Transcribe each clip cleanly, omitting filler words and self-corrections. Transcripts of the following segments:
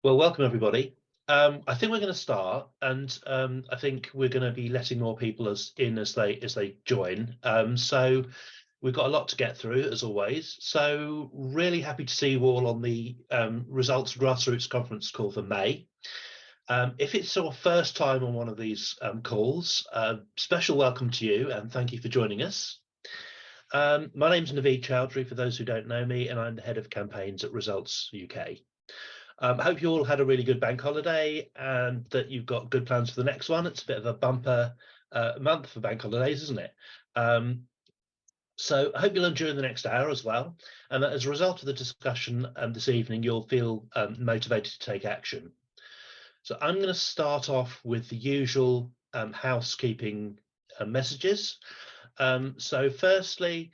Well, welcome everybody. I think we're going to start, and I think we're going to be letting more people as they join. So we've got a lot to get through as always. So really happy to see you all on the Results Grassroots Conference call for May. If it's your first time on one of these calls, special welcome to you and thank you for joining us. My name's Naveed Chowdhury, for those who don't know me, and I'm the head of campaigns at Results UK. I hope you all had a really good bank holiday and that you've got good plans for the next one. It's a bit of a bumper month for bank holidays, isn't it? So I hope you'll enjoy the next hour as well. And that as a result of the discussion this evening, you'll feel motivated to take action. So I'm going to start off with the usual housekeeping messages. So firstly,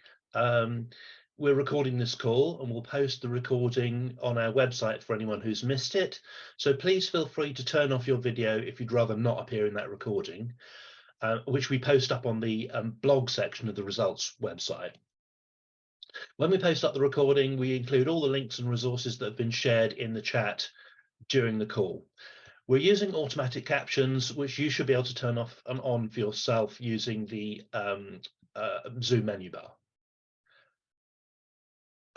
we're recording this call and we'll post the recording on our website for anyone who's missed it. So please feel free to turn off your video if you'd rather not appear in that recording, which we post up on the blog section of the results website. When we post up the recording, we include all the links and resources that have been shared in the chat during the call. We're using automatic captions, which you should be able to turn off and on for yourself using the Zoom menu bar.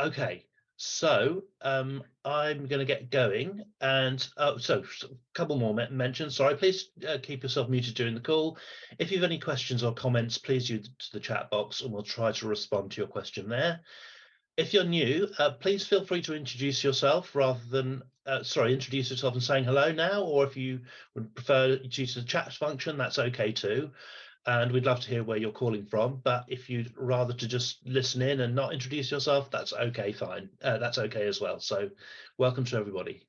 Okay, so I'm going to get going, and so a couple more mentions. Sorry, please keep yourself muted during the call. If you have any questions or comments, please use the chat box and we'll try to respond to your question there. If you're new, please feel free to introduce yourself rather than, introduce yourself and saying hello now, or if you would prefer to use the chat function, that's okay too. And we'd love to hear where you're calling from. But if you'd rather to just listen in and not introduce yourself, that's okay, fine. That's okay as well. So welcome to everybody.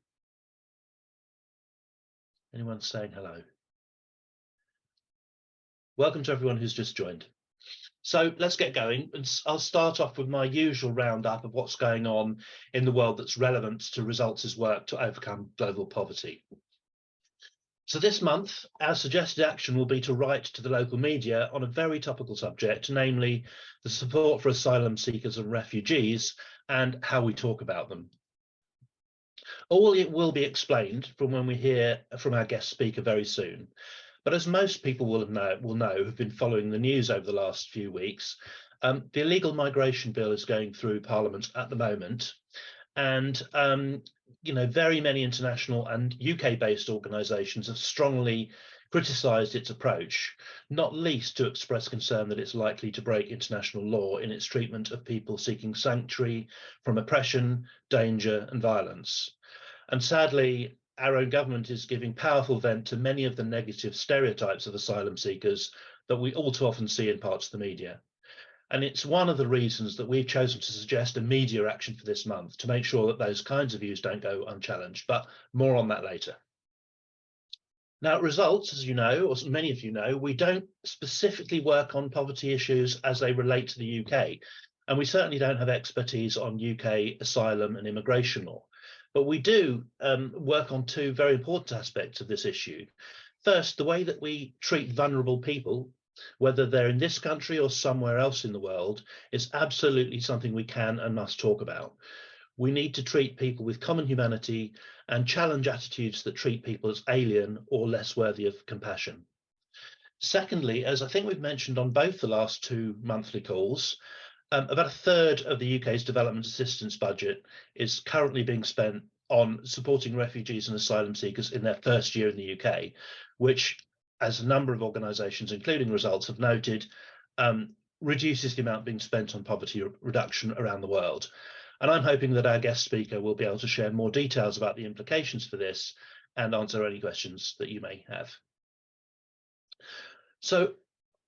Anyone saying hello? Welcome to everyone who's just joined. So let's get going. I'll start off with my usual roundup of what's going on in the world that's relevant to Results' work to overcome global poverty. So this month, our suggested action will be to write to the local media on a very topical subject, namely the support for asylum seekers and refugees and how we talk about them. All it will be explained from when we hear from our guest speaker very soon. But as most people will know who've been following the news over the last few weeks, the illegal migration bill is going through Parliament at the moment. And very many international and UK-based organisations have strongly criticised its approach, not least to express concern that it's likely to break international law in its treatment of people seeking sanctuary from oppression, danger and violence. And sadly, our own government is giving powerful vent to many of the negative stereotypes of asylum seekers that we all too often see in parts of the media. And it's one of the reasons that we've chosen to suggest a media action for this month to make sure that those kinds of views don't go unchallenged, but more on that later. Now, at Results, as you know, or many of you know, we don't specifically work on poverty issues as they relate to the UK, and we certainly don't have expertise on UK asylum and immigration law. But we do work on two very important aspects of this issue. First, the way that we treat vulnerable people, whether they're in this country or somewhere else in the world, is absolutely something we can and must talk about. We need to treat people with common humanity and challenge attitudes that treat people as alien or less worthy of compassion. Secondly, as I think we've mentioned on both the last two monthly calls, about a third of the UK's development assistance budget is currently being spent on supporting refugees and asylum seekers in their first year in the UK, which, as a number of organisations, including Results, have noted, reduces the amount being spent on poverty reduction around the world. And I'm hoping that our guest speaker will be able to share more details about the implications for this and answer any questions that you may have. So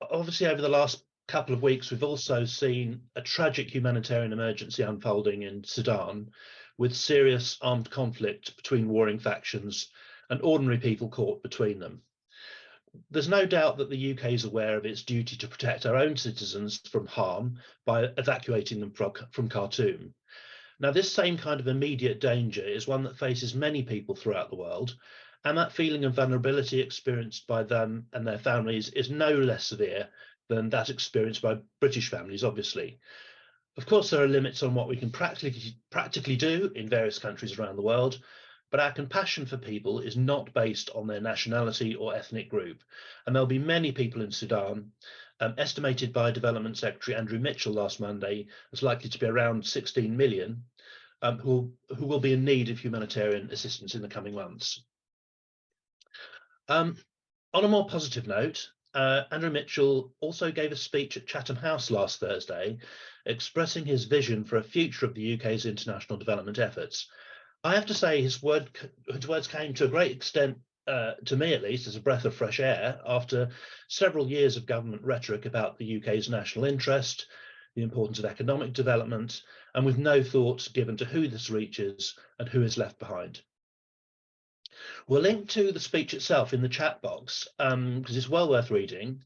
obviously over the last couple of weeks, we've also seen a tragic humanitarian emergency unfolding in Sudan, with serious armed conflict between warring factions and ordinary people caught between them. There's no doubt that the UK is aware of its duty to protect our own citizens from harm by evacuating them from Khartoum. Now, this same kind of immediate danger is one that faces many people throughout the world, and that feeling of vulnerability experienced by them and their families is no less severe than that experienced by British families, obviously. Of course, there are limits on what we can practically do in various countries around the world, but our compassion for people is not based on their nationality or ethnic group. And there'll be many people in Sudan, estimated by Development Secretary Andrew Mitchell last Monday, as likely to be around 16 million, who will be in need of humanitarian assistance in the coming months. On a more positive note, Andrew Mitchell also gave a speech at Chatham House last Thursday, expressing his vision for a future of the UK's international development efforts. I have to say his words came to a great extent, to me at least, as a breath of fresh air after several years of government rhetoric about the UK's national interest, the importance of economic development, and with no thought given to who this reaches and who is left behind. We'll link to the speech itself in the chat box because it's well worth reading.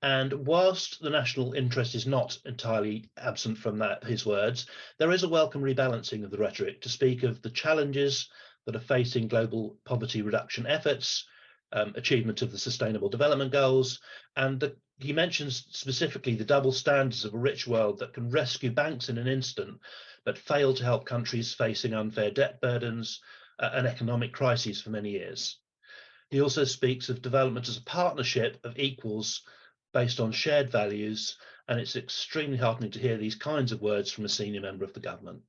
And whilst the national interest is not entirely absent from his words, there is a welcome rebalancing of the rhetoric to speak of the challenges that are facing global poverty reduction efforts, achievement of the Sustainable Development Goals, and he mentions specifically the double standards of a rich world that can rescue banks in an instant, but fail to help countries facing unfair debt burdens and economic crises for many years. He also speaks of development as a partnership of equals based on shared values, and it's extremely heartening to hear these kinds of words from a senior member of the government.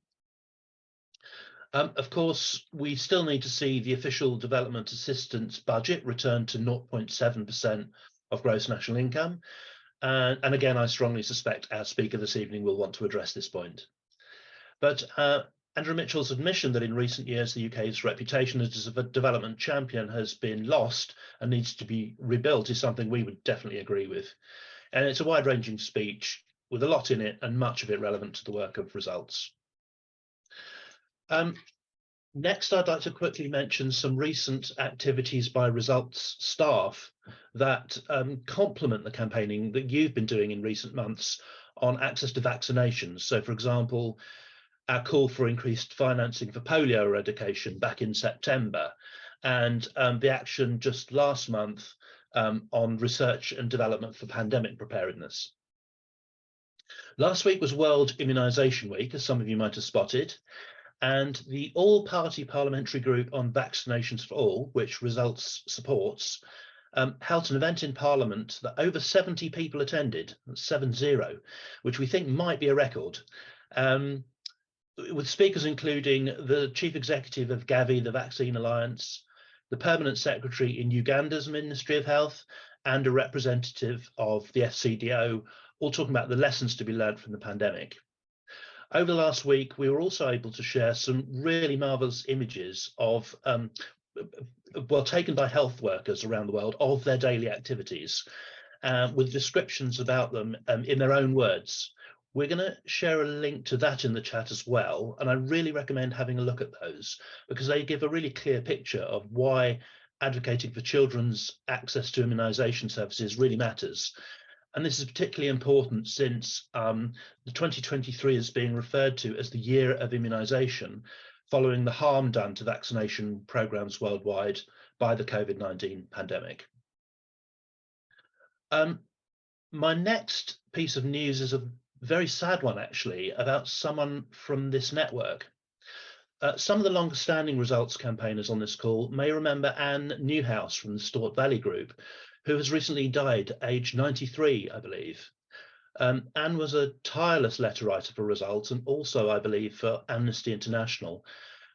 Of course, we still need to see the official development assistance budget return to 0.7% of gross national income. And again, I strongly suspect our speaker this evening will want to address this point. But Andrew Mitchell's admission that in recent years the UK's reputation as a development champion has been lost and needs to be rebuilt is something we would definitely agree with. And it's a wide-ranging speech with a lot in it and much of it relevant to the work of Results. Next, I'd like to quickly mention some recent activities by Results staff that complement the campaigning that you've been doing in recent months on access to vaccinations. So, for example, our call for increased financing for polio eradication back in September, and the action just last month on research and development for pandemic preparedness. Last week was World Immunisation Week, as some of you might have spotted, and the all-party parliamentary group on vaccinations for all, which Results supports, held an event in Parliament that over 70 people attended, 70, which we think might be a record. With speakers including the Chief Executive of Gavi, the Vaccine Alliance, the Permanent Secretary in Uganda's Ministry of Health, and a representative of the FCDO, all talking about the lessons to be learned from the pandemic. Over the last week, we were also able to share some really marvellous images of, taken by health workers around the world of their daily activities, with descriptions about them in their own words. We're going to share a link to that in the chat as well, and I really recommend having a look at those because they give a really clear picture of why advocating for children's access to immunisation services really matters. And this is particularly important since the 2023 is being referred to as the year of immunisation, following the harm done to vaccination programmes worldwide by the COVID-19 pandemic. My next piece of news is a very sad one, actually, about someone from this network. Some of the longer-standing Results campaigners on this call may remember Anne Newhouse from the Stort Valley Group, who has recently died, aged 93, I believe. Anne was a tireless letter writer for Results and also, I believe, for Amnesty International.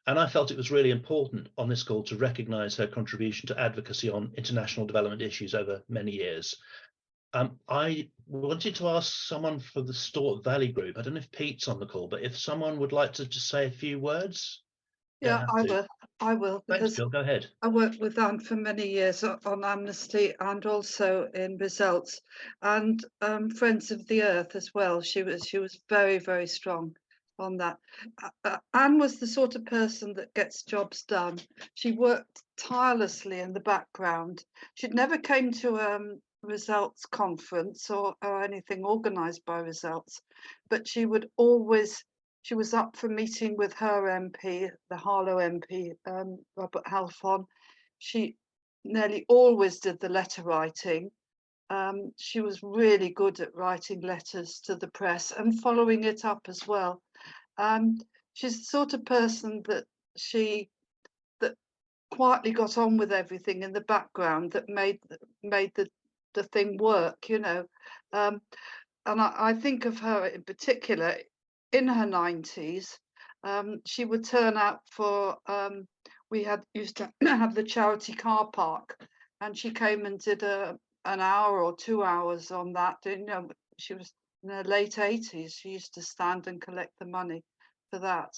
And I felt it was really important on this call to recognise her contribution to advocacy on international development issues over many years. I wanted to ask someone for the Stort Valley Group. I don't know if Pete's on the call, but if someone would like to just say a few words. Yeah, I will. Thanks, Jill, go ahead. I worked with Anne for many years on Amnesty and also in Results, and Friends of the Earth as well. She was very, very strong on that. Anne was the sort of person that gets jobs done. She worked tirelessly in the background. She never came to Results conference or anything organised by Results, but she was up for meeting with her MP, the Harlow MP, Robert Halfon. She nearly always did the letter writing. She was really good at writing letters to the press and following it up as well. She's the sort of person that quietly got on with everything in the background that made the thing work, you know. And I think of her in particular in her 90s. She would turn out for we used to have the charity car park, and she came and did an hour or 2 hours on that. You know, she was in her late 80s. She used to stand and collect the money for that.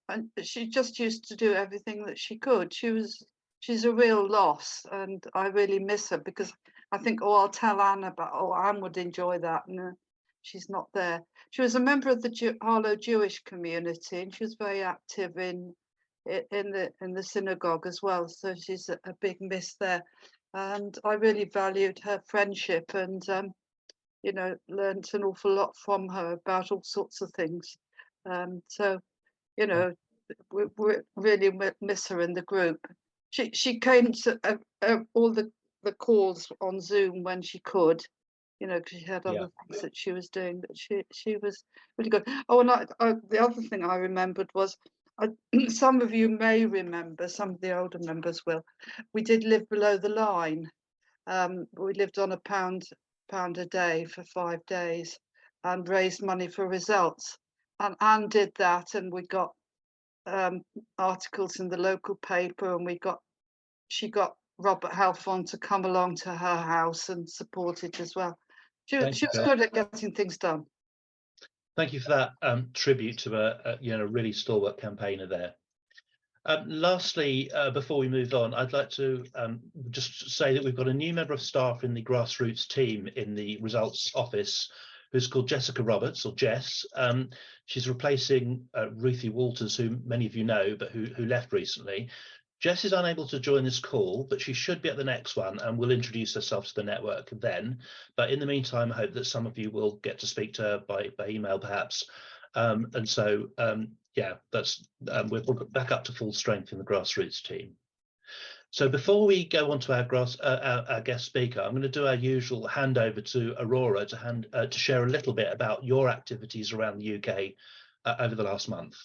And she just used to do everything that she could. She's a real loss, and I really miss her because I think, oh, I'll tell Anne about. Oh, Anne would enjoy that. No, she's not there. She was a member of the Harlow Jewish community, and she was very active in the synagogue as well. So she's a big miss there. And I really valued her friendship, and you know, learned an awful lot from her about all sorts of things. So you know, we really miss her in the group. She came to all the calls on Zoom when she could, you know, because she had other things that she was doing. But she was really good. Oh, and the other thing I remembered was, some of you may remember, some of the older members will. We did live below the line. We lived on £1 a day for 5 days, and raised money for results. And Anne did that, and we got articles in the local paper, and she got Robert Halfon to come along to her house and support it as well. She was good at getting things done. Thank you for that tribute to a really stalwart campaigner there. Lastly, before we move on, I'd like to just say that we've got a new member of staff in the grassroots team in the results office, who's called Jessica Roberts, or Jess. She's replacing Ruthie Walters, who many of you know, but who left recently. Jess is unable to join this call, but she should be at the next one and will introduce herself to the network then. But in the meantime, I hope that some of you will get to speak to her by email, perhaps. And so, yeah, that's we're back up to full strength in the grassroots team. So before we go on to our guest speaker, I'm going to do our usual handover to Aurora to share a little bit about your activities around the UK over the last month.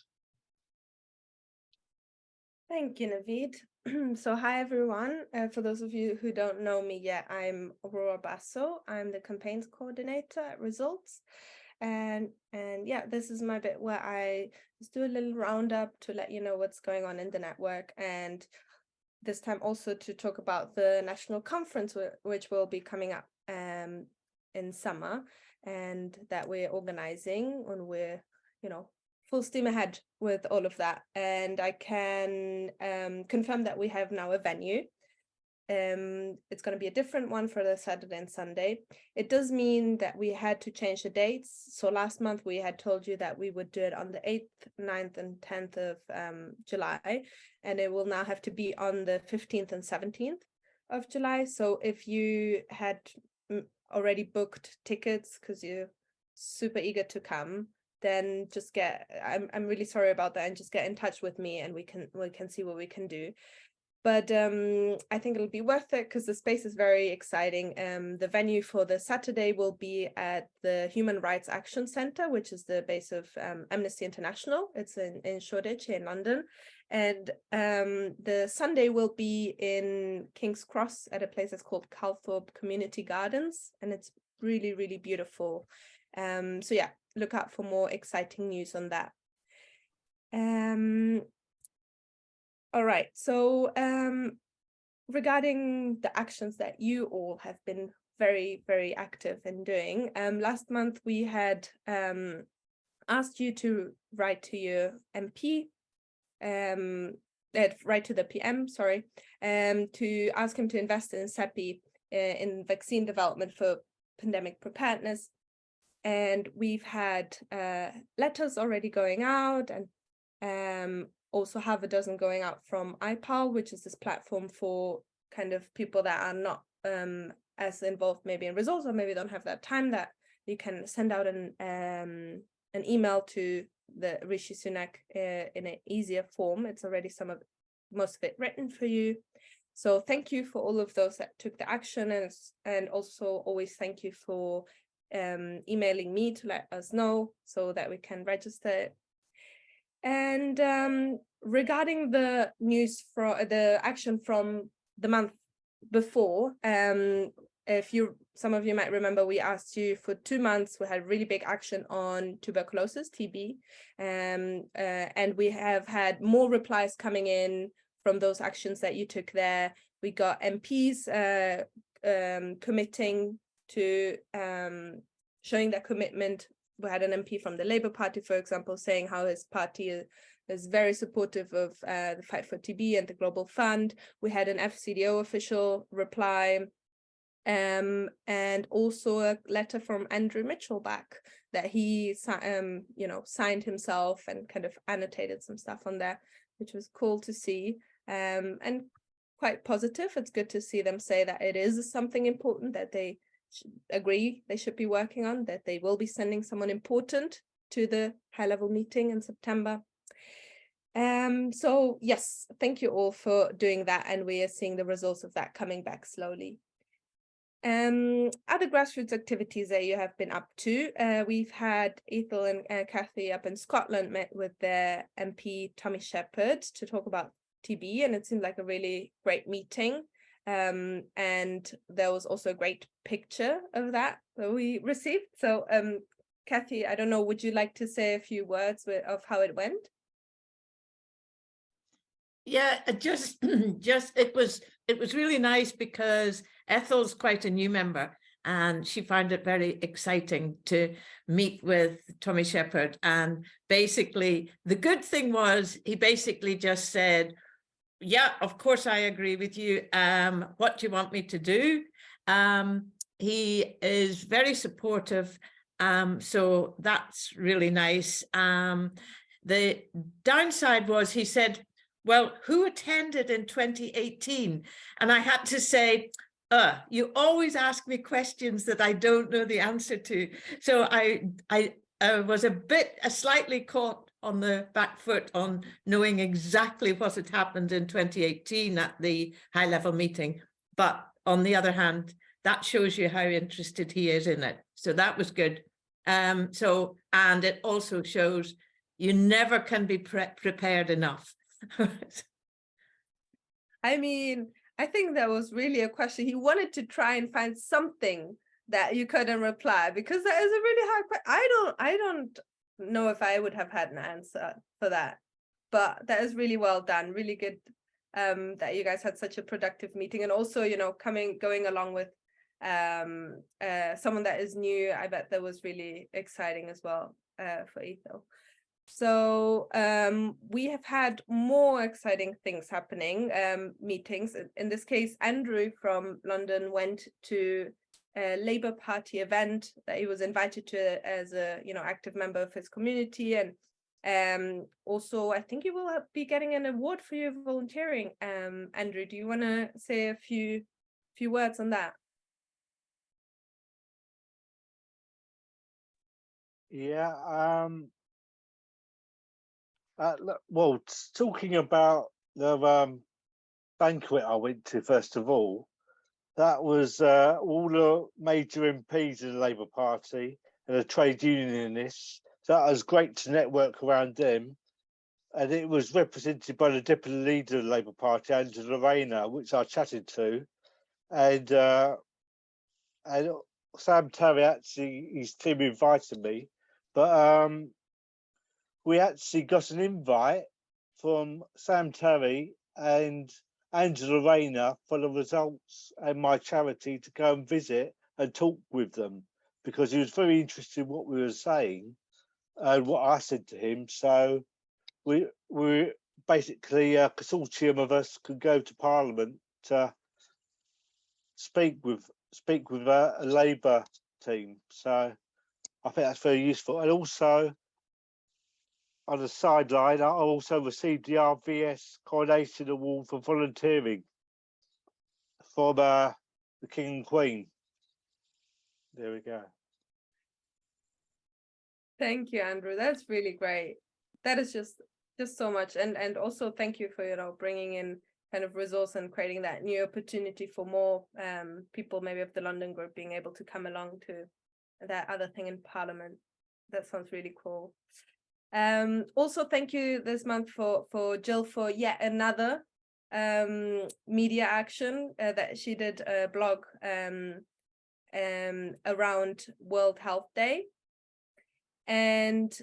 Thank you, Naveed. So hi, everyone. For those of you who don't know me yet, I'm Aurora Basso. I'm the campaigns coordinator at Results. And yeah, this is my bit where I just do a little roundup to let you know what's going on in the network. And this time also to talk about the national conference, which will be coming up in summer, and that we're organizing, and we're, you know, full steam ahead with all of that. And I can confirm that we have now a venue. It's going to be a different one for the Saturday and Sunday. It does mean that we had to change the dates. So last month we had told you that we would do it on the 8th, 9th and 10th of July, and it will now have to be on the 15th and 17th of July. So if you had already booked tickets because you're super eager to come, then just I'm really sorry about that, and just get in touch with me and we can see what we can do. But I think it'll be worth it because the space is very exciting. The venue for the Saturday will be at the Human Rights Action Centre, which is the base of Amnesty International. It's in Shoreditch in London. And the Sunday will be in King's Cross at a place that's called Calthorpe Community Gardens. And it's really, really beautiful. So yeah, look out for more exciting news on that. All right, so regarding the actions that you all have been very, very active in doing, last month we had asked you to write to your MP, write to the PM, sorry, to ask him to invest in CEPI in vaccine development for pandemic preparedness. And we've had letters already going out, and also have a dozen going out from IPAL, which is this platform for kind of people that are not as involved maybe in results, or maybe don't have that time, that you can send out an email to the Rishi Sunak in an easier form. It's already most of it written for you. So thank you for all of those that took the action, and also always thank you for emailing me to let us know so that we can register it. And regarding the news from the action from the month before, some of you might remember, we asked you for 2 months. We had really big action on tuberculosis, TB, and we have had more replies coming in from those actions that you took there. We got MPs committing to showing their commitment. We had an MP from the Labour Party, for example, saying how his party is very supportive of the fight for TB and the Global Fund. We had an FCDO official reply, and also a letter from Andrew Mitchell back that he signed himself and kind of annotated some stuff on there, which was cool to see, and quite positive. It's good to see them say that it is something important that they agree they should be working on, that they will be sending someone important to the high-level meeting in September. So yes, thank you all for doing that, and we are seeing the results of that coming back slowly. Other grassroots activities that you have been up to, we've had Ethel and Kathy up in Scotland, met with their MP Tommy Shepherd to talk about TB, and it seemed like a really great meeting. And there was also a great picture of that we received. So Kathy, I don't know, would you like to say a few words of how it went? Yeah, it was really nice because Ethel's quite a new member, and she found it very exciting to meet with Tommy Shepherd. And basically, the good thing was he basically just said, yeah, of course, I agree with you. What do you want me to do? He is very supportive. So that's really nice. The downside was he said, well, who attended in 2018? And I had to say, you always ask me questions that I don't know the answer to. So I was slightly caught on the back foot on knowing exactly what had happened in 2018 at the high-level meeting. But on the other hand, that shows you how interested he is in it. So that was good. And it also shows you never can be prepared enough. I mean, I think that was really a question. He wanted to try and find something that you couldn't reply, because that is a really hard question. I don't know if I would have had an answer for that, but that is really well done. Really good that you guys had such a productive meeting, and also, you know, going along with someone that is new. I bet that was really exciting as well for Ethel. So we have had more exciting things happening, meetings. In this case, Andrew from London went to a Labour Party event that he was invited to as a active member of his community, and also I think you will be getting an award for your volunteering. Andrew, do you want to say a few words on that? Yeah. Well, talking about the banquet I went to, first of all, that was all the major MPs of the Labour Party and the trade unionists. So that was great to network around them. And it was represented by the deputy leader of the Labour Party, Angela Rayner, which I chatted to. And Sam Terry, actually, his team invited me. But we actually got an invite from Sam Terry and Angela Rayner for the results and my charity to go and visit and talk with them, because he was very interested in what we were saying and what I said to him. So we basically a consortium of us could go to Parliament to speak with a Labour team. So I think that's very useful. And also, on the sideline, I also received the RVS Coronation Award for volunteering from the King and Queen. There we go. Thank you, Andrew. That's really great. That is just so much, and also thank you for bringing in kind of resource and creating that new opportunity for more people, maybe of the London group, being able to come along to that other thing in Parliament. That sounds really cool. Also, thank you this month for Jill for yet another media action that she did a blog around World Health Day. And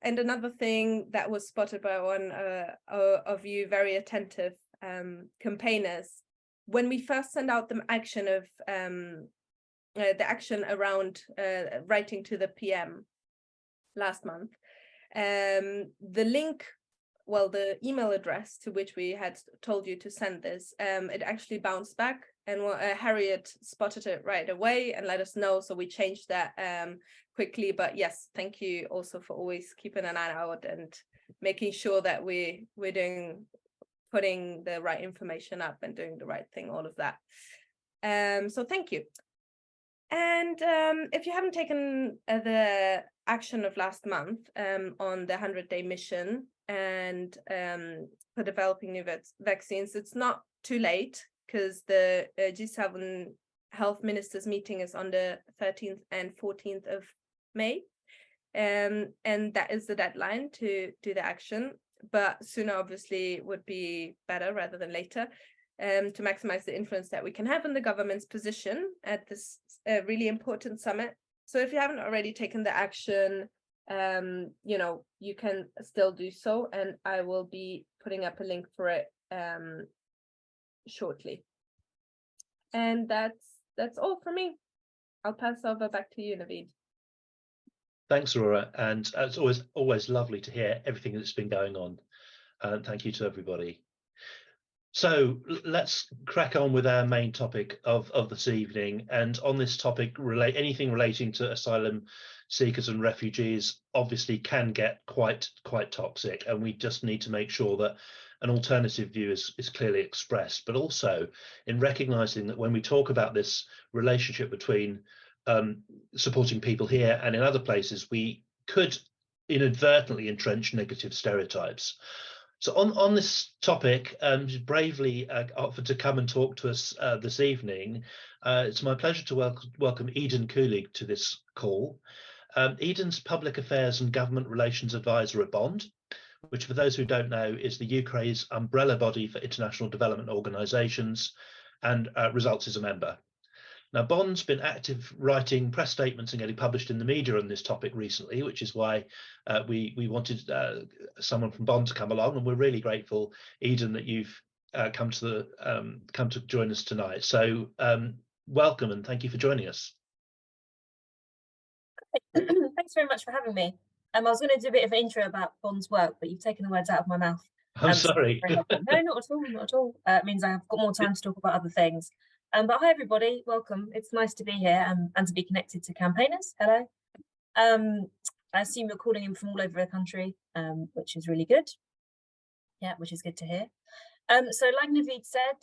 another thing that was spotted by one of you very attentive campaigners, when we first sent out the action of the action around writing to the PM last month, the link, well, the email address to which we had told you to send this, it actually bounced back, and Harriet spotted it right away and let us know, so we changed that quickly. But yes, thank you also for always keeping an eye out and making sure that we're putting the right information up and doing the right thing, all of that. So thank you. And if you haven't taken the action of last month on the 100-day mission and for developing new vaccines, it's not too late, because the G7 health ministers meeting is on the 13th and 14th of May. And that is the deadline to do the action. But sooner, obviously, would be better rather than later, to maximize the influence that we can have in the government's position at this really important summit. So if you haven't already taken the action, you know, you can still do so, and I will be putting up a link for it shortly. And that's all for me. I'll pass over back to you, Naveed. Thanks, Aurora, and it's always lovely to hear everything that's been going on. Thank you to everybody. So let's crack on with our main topic of this evening. And on this topic, anything relating to asylum seekers and refugees obviously can get quite toxic, and we just need to make sure that an alternative view is clearly expressed, but also in recognizing that when we talk about this relationship between supporting people here and in other places, we could inadvertently entrench negative stereotypes. So on this topic, bravely offered to come and talk to us this evening, it's my pleasure to welcome Eden Kulig to this call. Eden's Public Affairs and Government Relations Advisor at Bond, which for those who don't know is the UK's umbrella body for international development organisations, and Results as a member. Now, Bond's been active writing press statements and getting published in the media on this topic recently, which is why we wanted someone from Bond to come along, and we're really grateful, Eden, that you've come to join us tonight. So welcome, and thank you for joining us. Thanks very much for having me. I was going to do a bit of an intro about Bond's work, but you've taken the words out of my mouth. I'm sorry. No, not at all, not at all. It means I've got more time to talk about other things. But hi everybody, welcome. It's nice to be here and to be connected to campaigners. Hello. I assume you're calling in from all over the country, which is really good. Yeah, which is good to hear. So like Naveed said,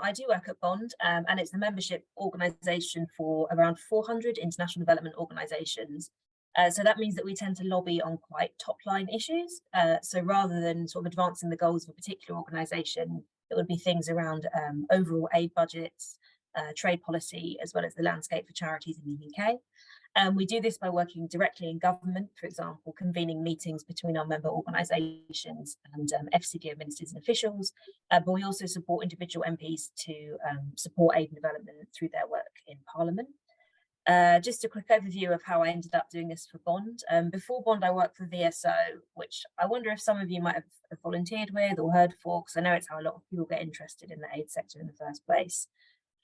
I do work at Bond, and it's the membership organisation for around 400 international development organisations. So that means that we tend to lobby on quite top line issues. So rather than sort of advancing the goals of a particular organisation, it would be things around overall aid budgets, trade policy, as well as the landscape for charities in the UK. We do this by working directly in government, for example, convening meetings between our member organisations and FCDO ministers and officials, but we also support individual MPs to support aid and development through their work in Parliament. Just a quick overview of how I ended up doing this for Bond. Before Bond, I worked for VSO, which I wonder if some of you might have volunteered with or heard for, because I know it's how a lot of people get interested in the aid sector in the first place.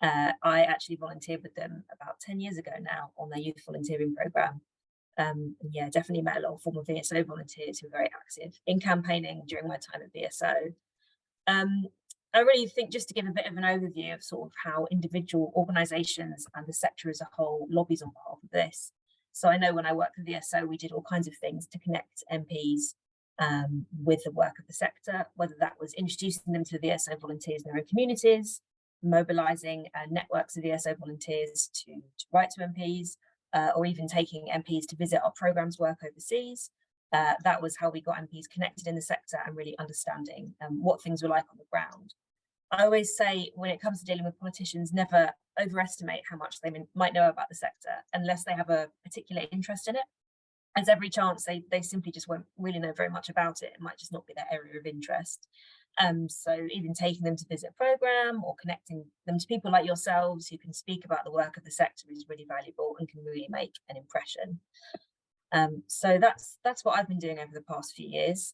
I actually volunteered with them about 10 years ago now on their youth volunteering programme. Yeah, definitely met a lot of former VSO volunteers who were very active in campaigning during my time at VSO. I really think, just to give a bit of an overview of sort of how individual organisations and the sector as a whole lobbies on behalf of this. So I know when I worked for VSO, we did all kinds of things to connect MPs with the work of the sector, whether that was introducing them to the VSO volunteers in their own communities, mobilising networks of VSO volunteers to write to MPs, or even taking MPs to visit our programmes work overseas. That was how we got MPs connected in the sector and really understanding what things were like on the ground. I always say when it comes to dealing with politicians, never overestimate how much they might know about the sector unless they have a particular interest in it. As every chance they simply just won't really know very much about it. It might just not be their area of interest. So even taking them to visit a programme or connecting them to people like yourselves who can speak about the work of the sector is really valuable and can really make an impression. So that's what I've been doing over the past few years.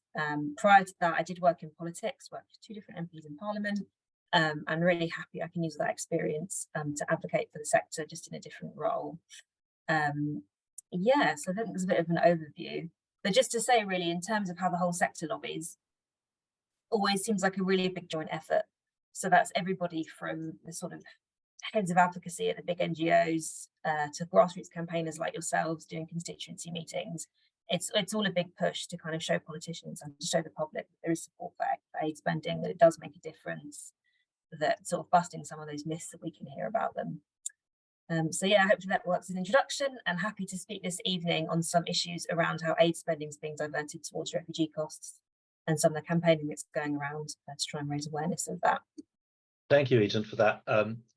Prior to that, I did work in politics, worked with 2 different MPs in Parliament. I'm really happy I can use that experience to advocate for the sector just in a different role. Yeah, so I think there's a bit of an overview, but just to say really in terms of how the whole sector lobbies, always seems like a really big joint effort. So that's everybody from the sort of heads of advocacy at the big NGOs to grassroots campaigners like yourselves doing constituency meetings. It's all a big push to kind of show politicians and to show the public that there is support for aid spending, that it does make a difference, that sort of busting some of those myths that we can hear about them. So yeah, hopefully that works as an introduction, and happy to speak this evening on some issues around how aid spending is being diverted towards refugee costs and some of the campaigning that's going around to try and raise awareness of that. Thank you, Eden, for that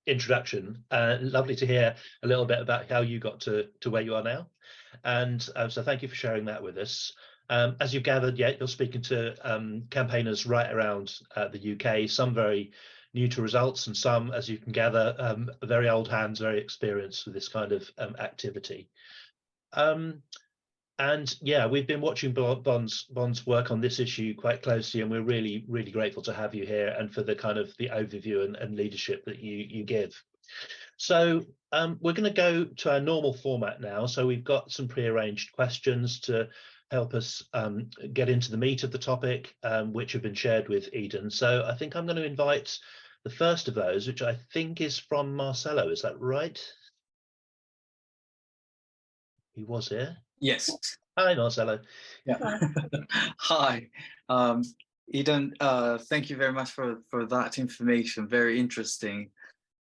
introduction. Lovely to hear a little bit about how you got to where you are now. And so thank you for sharing that with us. As you've gathered, yeah, you're speaking to campaigners right around the UK, some very new to results and some, as you can gather, very old hands, very experienced with this kind of activity. And yeah, we've been watching Bond's work on this issue quite closely, and we're really, really grateful to have you here and for the kind of the overview and leadership that you give. So we're going to go to our normal format now. So we've got some pre-arranged questions to help us get into the meat of the topic, which have been shared with Eden. So I think I'm going to invite the first of those, which I think is from Marcelo. Is that right? He was here. Yes. Hi, Marcelo. Yeah. Hi. Eden, thank you very much for that information. Very interesting.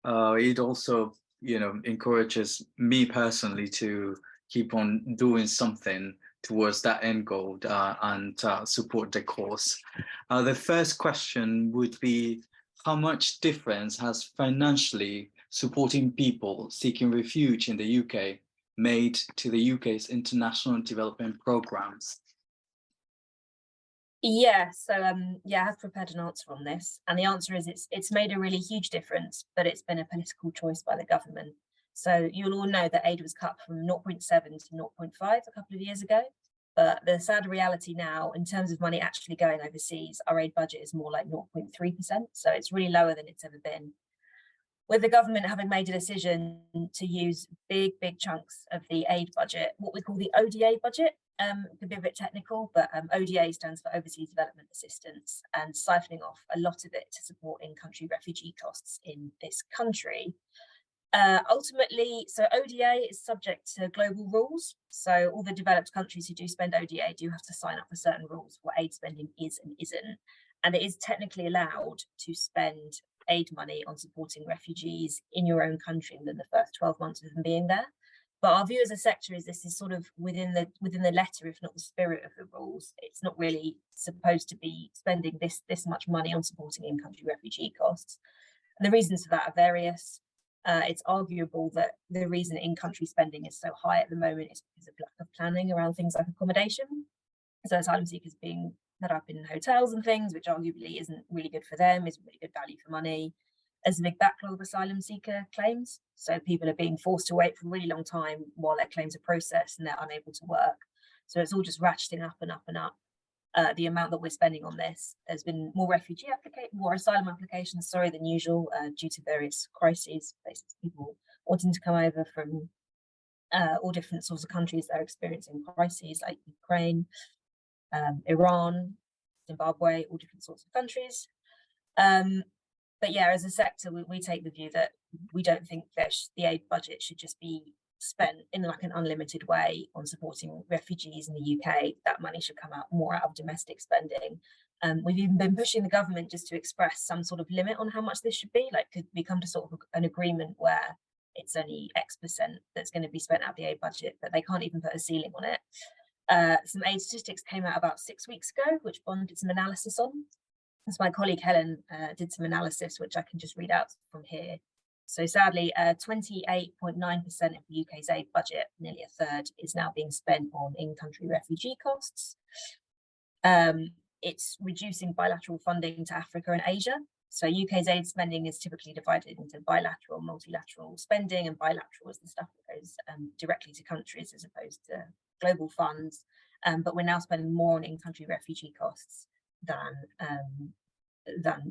It also, encourages me personally to keep on doing something towards that end goal and support the cause. The first question would be, how much difference has financially supporting people seeking refuge in the UK made to the UK's international development programs? Yeah, so yeah, I have prepared an answer on this, and the answer is it's made a really huge difference, but it's been a political choice by the government. So you'll all know that aid was cut from 0.7 to 0.5 a couple of years ago, but the sad reality now, in terms of money actually going overseas, our aid budget is more like 0.3%, so it's really lower than it's ever been. With the government having made a decision to use big chunks of the aid budget, what we call the ODA budget, could be a bit technical, but ODA stands for Overseas Development Assistance, and siphoning off a lot of it to support in-country refugee costs in this country. Ultimately, so ODA is subject to global rules. So all the developed countries who do spend ODA do have to sign up for certain rules for what aid spending is and isn't. And it is technically allowed to spend aid money on supporting refugees in your own country within the first 12 months of them being there. But our view as a sector is this is sort of within the letter, if not the spirit of the rules. It's not really supposed to be spending this much money on supporting in-country refugee costs. And the reasons for that are various. It's arguable that the reason in-country spending is so high at the moment is because of lack of planning around things like accommodation. So asylum seekers being put up in hotels and things, which arguably isn't really good for them, isn't really good value for money. There's a big backlog of asylum seeker claims. So people are being forced to wait for a really long time while their claims are processed and they're unable to work. So it's all just ratcheting up and up and up. The amount that we're spending on this. There's been more asylum applications, than usual, due to various crises, people wanting to come over from all different sorts of countries that are experiencing crises like Ukraine, Iran, Zimbabwe, all different sorts of countries. But yeah, as a sector, we take the view that we don't think that the aid budget should just be spent in like an unlimited way on supporting refugees in the UK. That money should come out more out of domestic spending. We've even been pushing the government just to express some sort of limit on how much this should be. Like, could we come to sort of an agreement where it's only X% that's going to be spent out of the aid budget, but they can't even put a ceiling on it. Some aid statistics came out about 6 weeks ago, which Bond did some analysis on. as my colleague Helen did some analysis, which I can just read out from here. So sadly, 28.9% of the UK's aid budget, nearly a third, is now being spent on in-country refugee costs. It's reducing bilateral funding to Africa and Asia. So UK's aid spending is typically divided into bilateral, multilateral spending, and bilateral is the stuff that goes directly to countries as opposed to global funds. But we're now spending more on in-country refugee costs than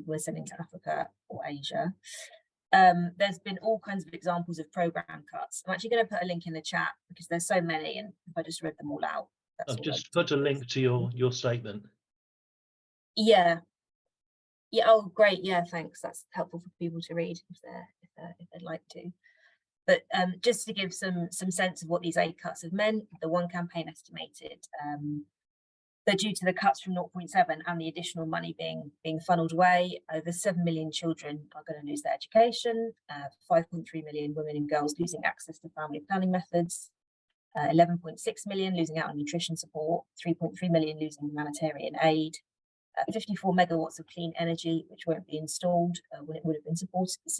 we're sending to Africa or Asia. There's been all kinds of examples of program cuts. I'm actually going to put a link in the chat because there's so many, and if I just read them all out, I've just put a link to your statement. Yeah. Oh, great. Yeah, thanks. That's helpful for people to read if they'd like to. But just to give some sense of what these aid cuts have meant, the one campaign estimated that due to the cuts from 0.7 and the additional money being funneled away, over 7 million children are going to lose their education, 5.3 million women and girls losing access to family planning methods, 11.6 million losing out on nutrition support, 3.3 million losing humanitarian aid, 54 megawatts of clean energy, which won't be installed when it would have been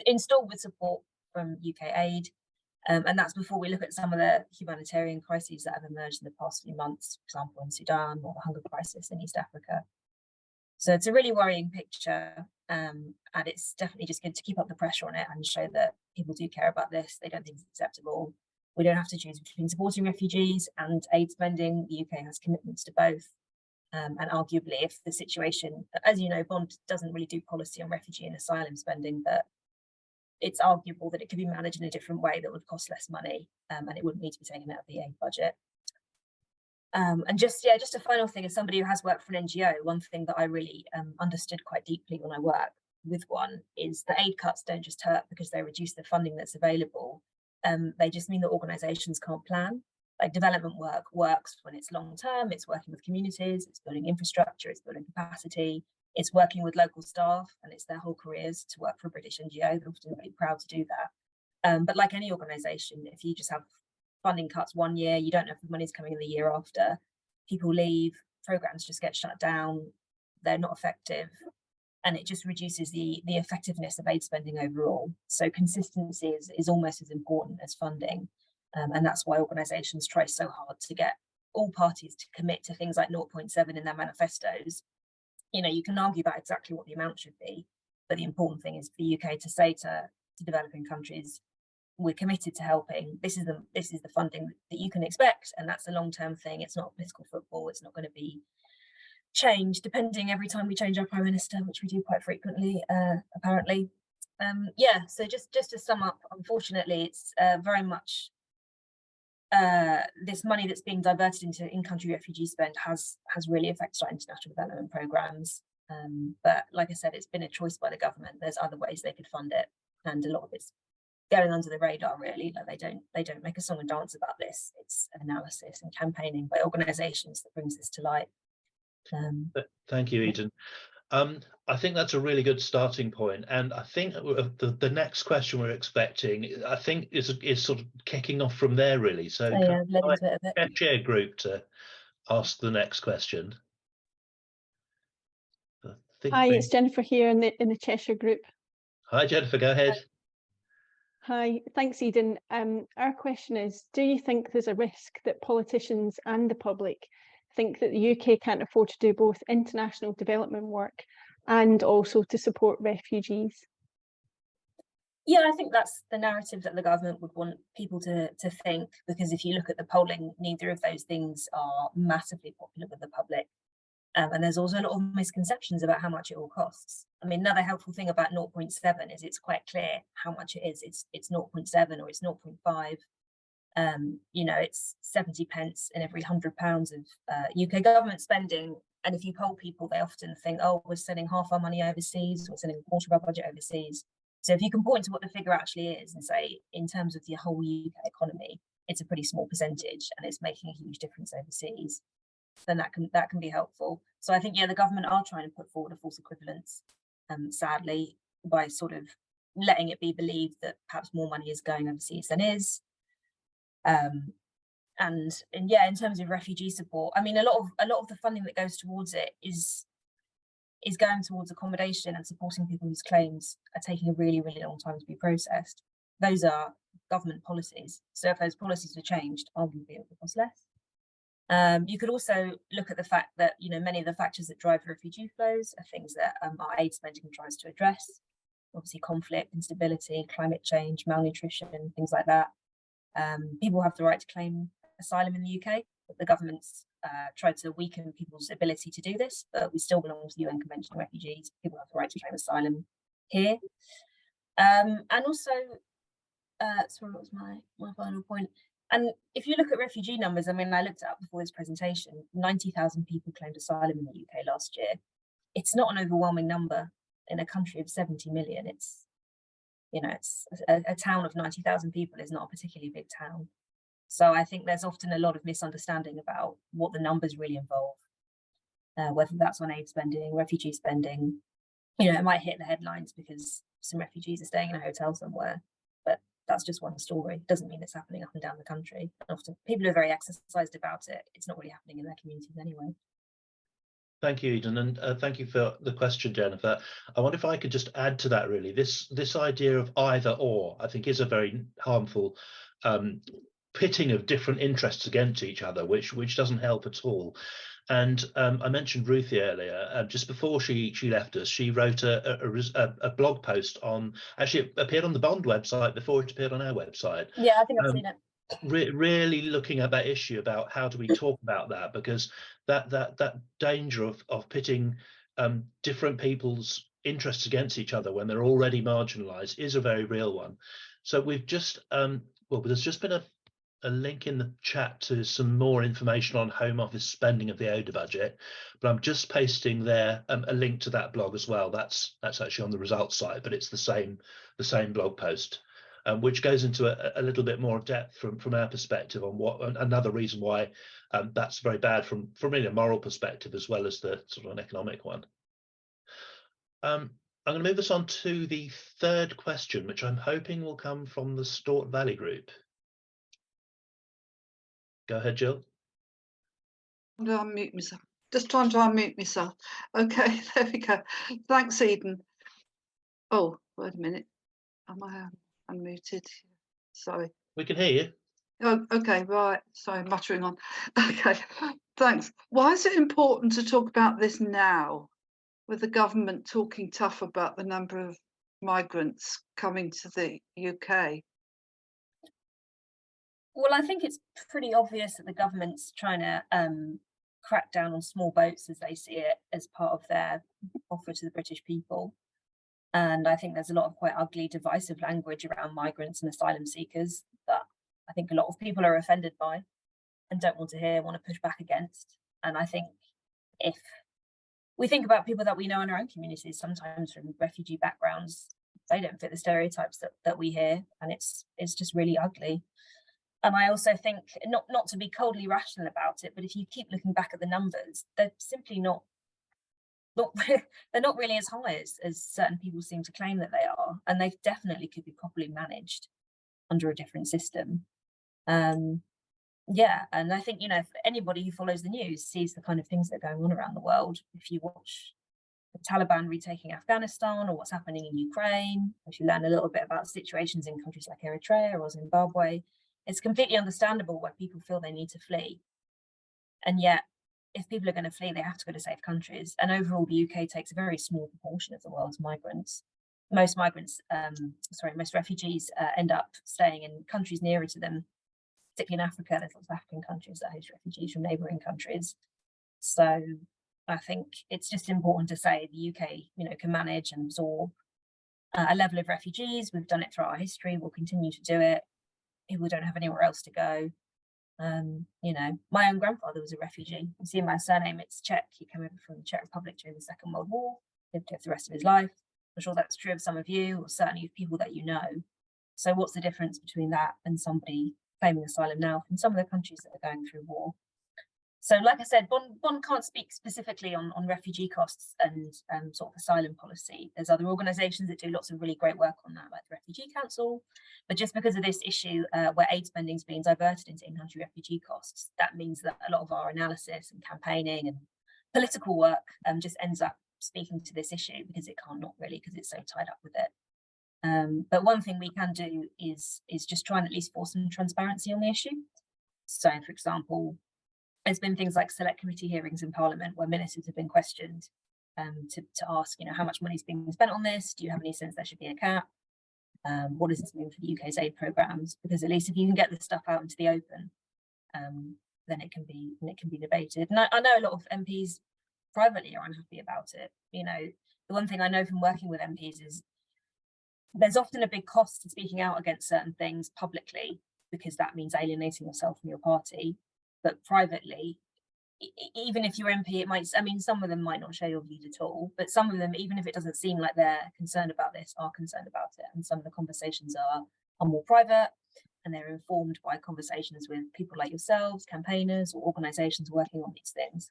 installed with support from UK aid. And that's before we look at some of the humanitarian crises that have emerged in the past few months, for example, in Sudan or the hunger crisis in East Africa. So it's a really worrying picture, and it's definitely just good to keep up the pressure on it and show that people do care about this. They don't think it's acceptable. We don't have to choose between supporting refugees and aid spending. The UK has commitments to both. And arguably, if the situation, as you know, Bond doesn't really do policy on refugee and asylum spending, but it's arguable that it could be managed in a different way that would cost less money, and it wouldn't need to be taken out of the aid budget. And just a final thing, as somebody who has worked for an NGO, one thing that I really understood quite deeply when I work with one is that aid cuts don't just hurt because they reduce the funding that's available. They just mean that organisations can't plan. Like development work works when it's long term, it's working with communities, it's building infrastructure, it's building capacity, it's working with local staff, and it's their whole careers to work for a British NGO. They're often really proud to do that. But like any organisation, if you just have funding cuts one year, you don't know if the money's coming in the year after, people leave, programmes just get shut down, they're not effective, and it just reduces the effectiveness of aid spending overall. So consistency is almost as important as funding. And that's why organisations try so hard to get all parties to commit to things like 0.7 in their manifestos. You know, you can argue about exactly what the amount should be, but the important thing is for the UK to say to developing countries, we're committed to helping. This is the funding that you can expect, and that's a long-term thing. It's not political football. It's not going to be changed depending every time we change our prime minister, which we do quite frequently, apparently. Yeah. So just to sum up, unfortunately, it's very much. This money that's being diverted into in-country refugee spend has really affected our international development programmes. But like I said, it's been a choice by the government. There's other ways they could fund it, and a lot of it's going under the radar. Really, like they don't make a song and dance about this. It's analysis and campaigning by organisations that brings this to light. Thank you, Eden. I think that's a really good starting point, and I think the next question we're expecting, I think, is sort of kicking off from there, really. So, share group to ask the next question. Hi, it's Jennifer here in the Cheshire group. Hi, Jennifer. Go ahead. Hi, thanks, Eden. Our question is: do you think there's a risk that politicians and the public think that the UK can't afford to do both international development work and also to support refugees? Yeah, I think that's the narrative that the government would want people to think, because if you look at the polling, neither of those things are massively popular with the public. And there's also a lot of misconceptions about how much it all costs. I mean, another helpful thing about 0.7 is it's quite clear how much it is. It's 0.7 or it's 0.5. You know, it's 70 pence in every £100 of UK government spending. And if you poll people, they often think, oh, we're sending half our money overseas, we're sending a quarter of our budget overseas. So if you can point to what the figure actually is and say, in terms of the whole UK economy, it's a pretty small percentage and it's making a huge difference overseas, then that can be helpful. So I think, yeah, the government are trying to put forward a false equivalence, sadly, by sort of letting it be believed that perhaps more money is going overseas than is. And yeah, in terms of refugee support, I mean, a lot of the funding that goes towards it is is going towards accommodation and supporting people whose claims are taking a really, really long time to be processed. Those are government policies. So if those policies were changed, arguably it would cost less. You could also look at the fact that, you know, many of the factors that drive refugee flows are things that our aid spending tries to address. Obviously, conflict, instability, climate change, malnutrition, things like that. People have the right to claim asylum in the UK, but the government's tried to weaken people's ability to do this, but we still belong to the UN Convention on Refugees. People have the right to claim asylum here. And also, sorry, what was my final point? And if you look at refugee numbers, I mean, I looked it up before this presentation, 90,000 people claimed asylum in the UK last year. It's not an overwhelming number in a country of 70 million. It's, you know, it's a town of 90,000 people is not a particularly big town. So I think there's often a lot of misunderstanding about what the numbers really involve, whether that's on aid spending, refugee spending. You know, it might hit the headlines because some refugees are staying in a hotel somewhere, but that's just one story. It doesn't mean it's happening up and down the country. And often people are very exercised about it. It's not really happening in their communities anyway. Thank you, Eden, and thank you for the question, Jennifer. I wonder if I could just add to that, really. This idea of either or, I think, is a very harmful pitting of different interests against each other, which doesn't help at all. And I mentioned Ruthie earlier. Just before she left us, she wrote a blog post on, actually it appeared on the Bond website before it appeared on our website. Yeah, I think I've seen it. Really looking at that issue about how do we talk about that, because that danger of pitting different people's interests against each other when they're already marginalized is a very real one. So we've just well, there's just been a link in the chat to some more information on Home Office spending of the ODA budget, but I'm just pasting there a link to that blog as well. That's actually on the results site, but it's the same blog post, which goes into a little bit more depth from our perspective on what another reason why that's very bad from really a moral perspective as well as the sort of an economic one. I'm going to move us on to the third question, which I'm hoping will come from the Stort Valley group. Go ahead, Jill. I'm going to unmute myself. Just trying to unmute myself. Okay, there we go. Thanks, Eden. Oh, wait a minute. Am I unmuted? Sorry. We can hear you. Oh, okay, right. Sorry, muttering on. Okay, thanks. Why is it important to talk about this now, with the government talking tough about the number of migrants coming to the UK? Well, I think it's pretty obvious that the government's trying to crack down on small boats as they see it as part of their offer to the British people. And I think there's a lot of quite ugly, divisive language around migrants and asylum seekers that I think a lot of people are offended by and don't want to hear, want to push back against. And I think if we think about people that we know in our own communities, sometimes from refugee backgrounds, they don't fit the stereotypes that we hear, and it's just really ugly. And I also think, not to be coldly rational about it, but if you keep looking back at the numbers, they're simply not they're not really as high as certain people seem to claim that they are, and they definitely could be properly managed under a different system. Yeah, and I think, you know, if anybody who follows the news sees the kind of things that are going on around the world, if you watch the Taliban retaking Afghanistan or what's happening in Ukraine, if you learn a little bit about situations in countries like Eritrea or Zimbabwe, it's completely understandable why people feel they need to flee. And yet, if people are going to flee, they have to go to safe countries. And overall, the UK takes a very small proportion of the world's migrants. Most refugees end up staying in countries nearer to them, particularly in Africa. There's lots of African countries that host refugees from neighbouring countries. So I think it's just important to say the UK, you know, can manage and absorb a level of refugees. We've done it throughout our history. We'll continue to do it. People don't have anywhere else to go. You know, my own grandfather was a refugee. You see my surname, it's Czech. He came over from the Czech Republic during the Second World War, lived here for the rest of his life. I'm sure that's true of some of you, or certainly of people that you know. So what's the difference between that and somebody claiming asylum now from some of the countries that are going through war? So like I said, Bond can't speak specifically on refugee costs and sort of asylum policy. There's other organisations that do lots of really great work on that, like the Refugee Council. But just because of this issue where aid spending is being diverted into in-country refugee costs, that means that a lot of our analysis and campaigning and political work just ends up speaking to this issue, because it can't not really, because it's so tied up with it. But one thing we can do is just try and at least force some transparency on the issue. So, for example, there's been things like select committee hearings in Parliament where ministers have been questioned to ask, how much money is being spent on this? Do you have any sense there should be a cap? What does this mean for the UK's aid programmes? Because at least if you can get this stuff out into the open, then it can be debated. And I know a lot of MPs privately are unhappy about it. The one thing I know from working with MPs is there's often a big cost to speaking out against certain things publicly, because that means alienating yourself from your party. But privately, even if you're MP, it might, some of them might not share your views at all, but some of them, even if it doesn't seem like they're concerned about this, are concerned about it. And some of the conversations are more private, and they're informed by conversations with people like yourselves, campaigners, or organisations working on these things.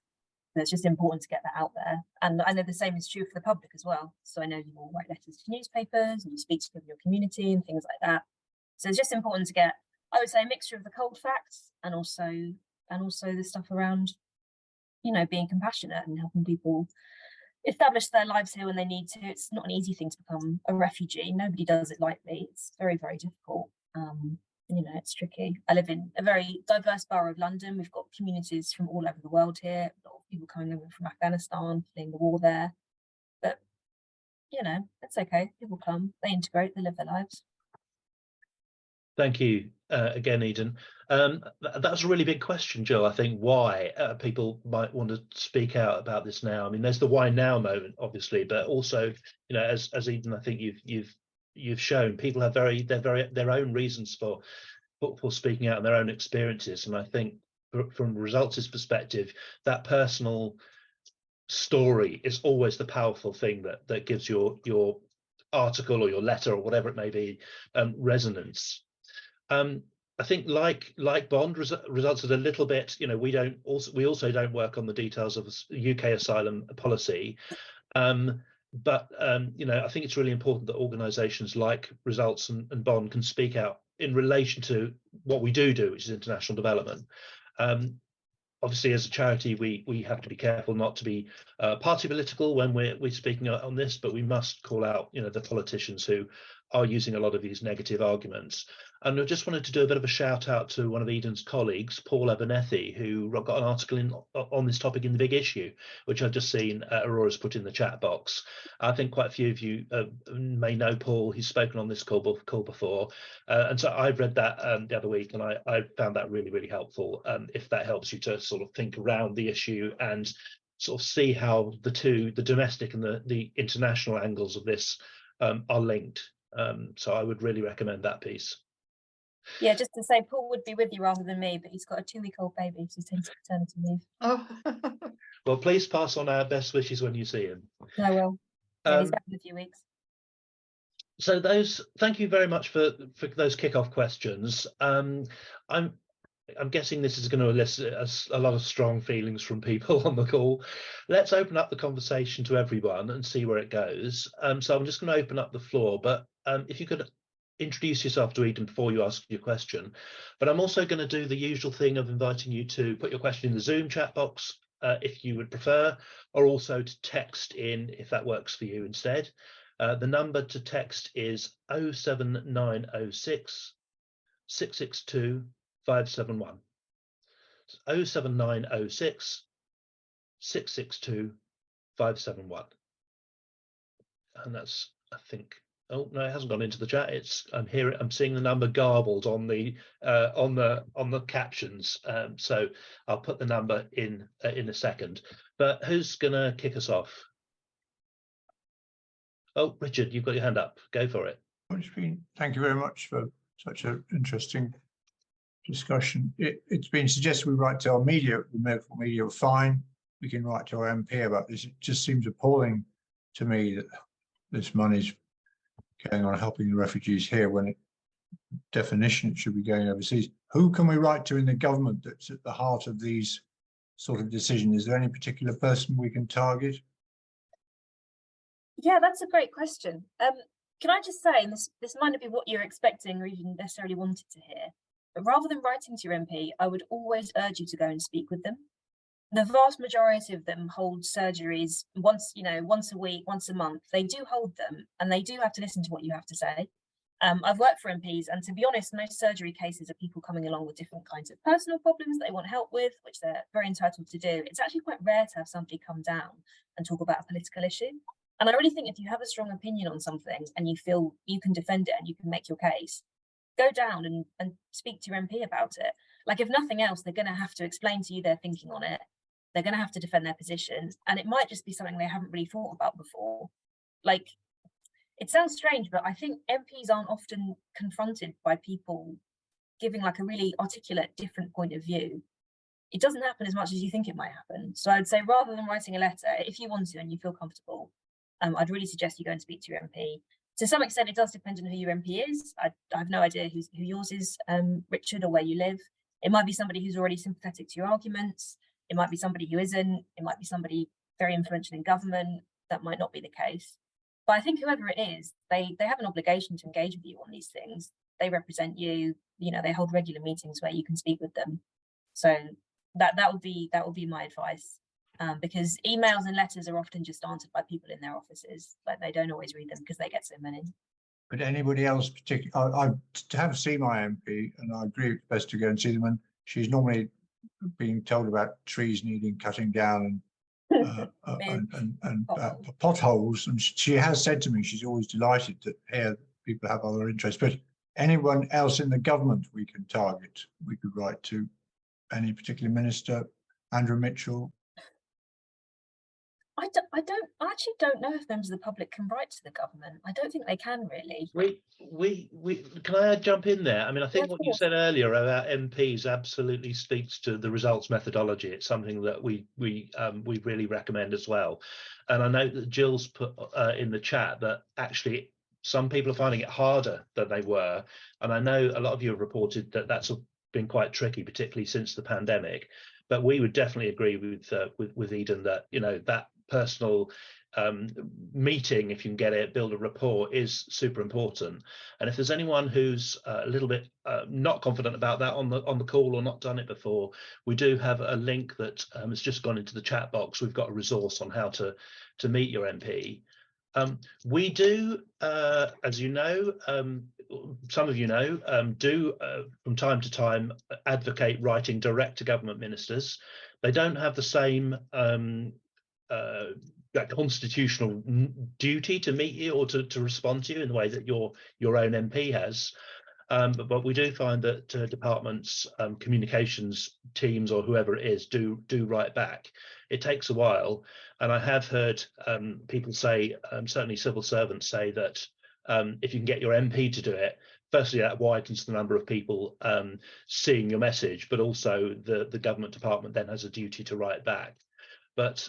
So it's just important to get that out there. And I know the same is true for the public as well. So I know you all write letters to newspapers and you speak to your community and things like that. So it's just important to get, I would say, a mixture of the cold facts and also the stuff around, being compassionate and helping people establish their lives here when they need to. It's not an easy thing to become a refugee. Nobody does it lightly. It's very, very difficult. It's tricky. I live in a very diverse borough of London. We've got communities from all over the world here. A lot of people coming over from Afghanistan, fleeing the war there. But, it's okay. People come, they integrate, they live their lives. Thank you again, Eden. That's a really big question, Jill. I think why people might want to speak out about this now. There's the why now moment, obviously, but also, as Eden, I think you've shown, people have their own reasons for speaking out and their own experiences. And I think from Results' perspective, that personal story is always the powerful thing that gives your article or your letter or whatever it may be resonance. I think like Bond, Results is a little bit, we also don't work on the details of UK asylum policy, but I think it's really important that organisations like Results and Bond can speak out in relation to what we do, which is international development. Obviously, as a charity, we have to be careful not to be party political when we're speaking out on this, but we must call out, the politicians who are using a lot of these negative arguments. And I just wanted to do a bit of a shout out to one of Eden's colleagues, Paul Abernethy, who got an article on this topic in The Big Issue, which I've just seen Aurora's put in the chat box. I think quite a few of you may know Paul. He's spoken on this call before. And so I've read that the other week, and I found that really, really helpful. If that helps you to sort of think around the issue and sort of see how the domestic and the international angles of this are linked. So I would really recommend that piece. Yeah, just to say, Paul would be with you rather than me, but he's got a 2-week-old baby, so he's taking paternity leave. Oh. Well, please pass on our best wishes when you see him. I will. Yeah, he's back in a few weeks. So thank you very much for those kickoff questions. I'm guessing this is going to elicit a lot of strong feelings from people on the call. Let's open up the conversation to everyone and see where it goes. So I'm just going to open up the floor, but if you could introduce yourself to Eden before you ask your question. But I'm also going to do the usual thing of inviting you to put your question in the Zoom chat box if you would prefer, or also to text in if that works for you instead. The number to text is 07906 662 571. 07906 662 571. And that's, I think, oh no, it hasn't gone into the chat. I'm seeing the number garbled on the captions. So I'll put the number in a second. But who's gonna kick us off? Oh, Richard, you've got your hand up. Go for it. Thank you very much for such an interesting discussion. It's been suggested we write to our media. The medical media are fine. We can write to our MP about this. It just seems appalling to me that this money's going on helping the refugees here when definition it should be going overseas. Who can we write to in the government that's at the heart of these sort of decisions? Is there any particular person we can target? Yeah, that's a great question. Can I just say, and this might not be what you're expecting or even necessarily wanted to hear, but rather than writing to your MP, I would always urge you to go and speak with them. the vast majority of them hold surgeries once a week, once a month. They do hold them, and they do have to listen to what you have to say. I've worked for MPs, and to be honest, most surgery cases are people coming along with different kinds of personal problems that they want help with, which they're very entitled to do. It's actually quite rare to have somebody come down and talk about a political issue. And I really think if you have a strong opinion on something and you feel you can defend it and you can make your case, go down and speak to your MP about it. Like, if nothing else, they're going to have to explain to you their thinking on it. They're going to have to defend their positions, and it might just be something they haven't really thought about before. Like, it sounds strange, but I think MPs aren't often confronted by people giving like a really articulate, different point of view. It doesn't happen as much as you think it might happen. So I'd say, rather than writing a letter, if you want to and you feel comfortable, I'd really suggest you go and speak to your MP. To some extent, it does depend on who your MP is. I have no idea who yours is, Richard, or where you live. It might be somebody who's already sympathetic to your arguments. It might be somebody who isn't. It might be somebody very influential in government. That might not be the case. But I think whoever it is, they have an obligation to engage with you on these things. They represent you. You know, they hold regular meetings where you can speak with them. So that would be my advice. Because emails and letters are often just answered by people in their offices. Like, they don't always read them because they get so many. But anybody else particularly, I have seen my MP, and I agree it's best to go and see them. And she's normally being told about trees needing cutting down and potholes. And she has said to me she's always delighted that here people have other interests. But anyone else in the government we can target, we could write to. Any particular minister, Andrew Mitchell? I actually don't know if members of the public can write to the government. I don't think they can really. We can I jump in there? I mean, I think what you said earlier about MPs absolutely speaks to the results methodology. It's something that we really recommend as well. And I know that Jill's put in the chat that actually some people are finding it harder than they were. And I know a lot of you have reported that that's been quite tricky, particularly since the pandemic. But we would definitely agree with Eden that, you know, that personal meeting, if you can get it, build a rapport, is super important. And if there's anyone who's a little bit not confident about that on the call or not done it before, we do have a link that has just gone into the chat box. We've got a resource on how to meet your MP. We do, as you know, some of you know, from time to time advocate writing direct to government ministers. They don't have the same constitutional duty to meet you or to respond to you in the way that your own MP has. But we do find that departments, communications teams, or whoever it is, do write back. It takes a while, and I have heard people say, certainly civil servants say that if you can get your MP to do it, firstly that widens the number of people seeing your message, but also the government department then has a duty to write back. But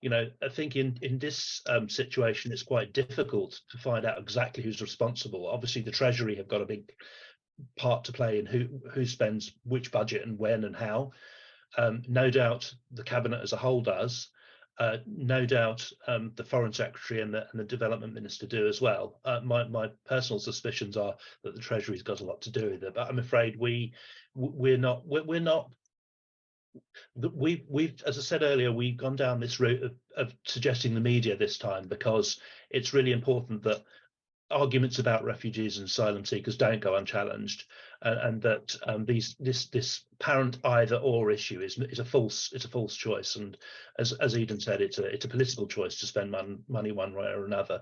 you know, I think in this situation, it's quite difficult to find out exactly who's responsible. Obviously, the Treasury have got a big part to play in who spends which budget and when and how. No doubt the Cabinet as a whole does. No doubt the Foreign Secretary and the Development Minister do as well. My personal suspicions are that the Treasury's got a lot to do with it, but I'm afraid we're not. We've, as I said earlier, we've gone down this route of suggesting the media this time because it's really important that arguments about refugees and asylum seekers don't go unchallenged, and that this apparent either or issue is a false choice. And as Eden said, it's a political choice to spend money one way or another.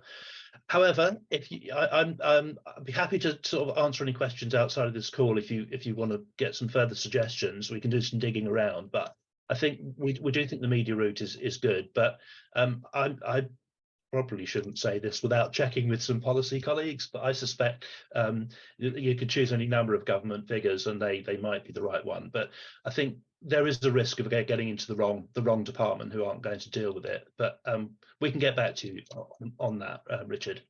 However, if I'd be happy to sort of answer any questions outside of this call. If you want to get some further suggestions, we can do some digging around. But I think we do think the media route is good. But I probably shouldn't say this without checking with some policy colleagues, but I suspect you could choose any number of government figures and they might be the right one. But I think there is the risk of getting into the wrong department who aren't going to deal with it. But we can get back to you on that, Richard.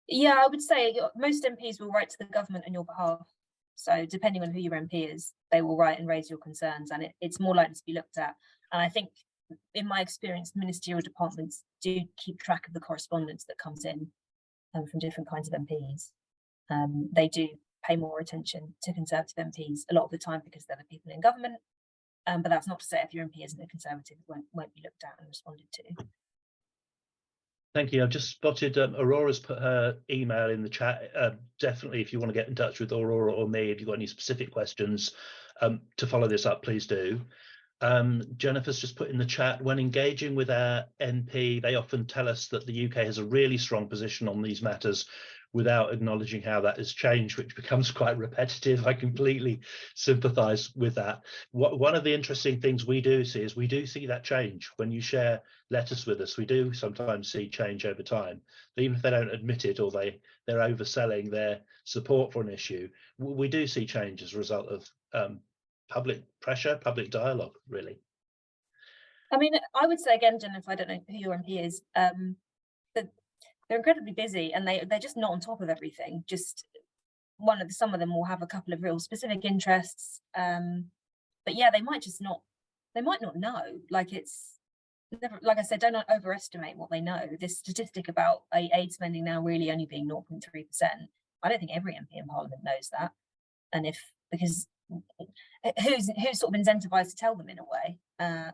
Yeah, I would say most MPs will write to the government on your behalf. So depending on who your MP is, they will write and raise your concerns, and it's more likely to be looked at. And I think, in my experience, ministerial departments do keep track of the correspondence that comes in from different kinds of MPs. They do pay more attention to Conservative MPs a lot of the time because they're the people in government. But that's not to say if your MP isn't a Conservative, it won't be looked at and responded to. Thank you. I've just spotted Aurora's put her email in the chat. Definitely, if you want to get in touch with Aurora or me, if you've got any specific questions to follow this up, please do. Jennifer's just put in the chat, when engaging with our MP, they often tell us that the UK has a really strong position on these matters without acknowledging how that has changed, which becomes quite repetitive. I completely sympathise with that. One of the interesting things we do see is we do see that change. When you share letters with us, we do sometimes see change over time. Even if they don't admit it or they're overselling their support for an issue, we do see change as a result of public pressure, public dialogue, really. I mean, I would say again, Jennifer, I don't know who your MP is, that they're incredibly busy and they're just not on top of everything. Just some of them will have a couple of real specific interests, but yeah, they might not know. Like, it's never, like I said, don't overestimate what they know. This statistic about aid spending now really only being 0.3%, I don't think every MP in Parliament knows that, and because who's sort of incentivized to tell them in a way?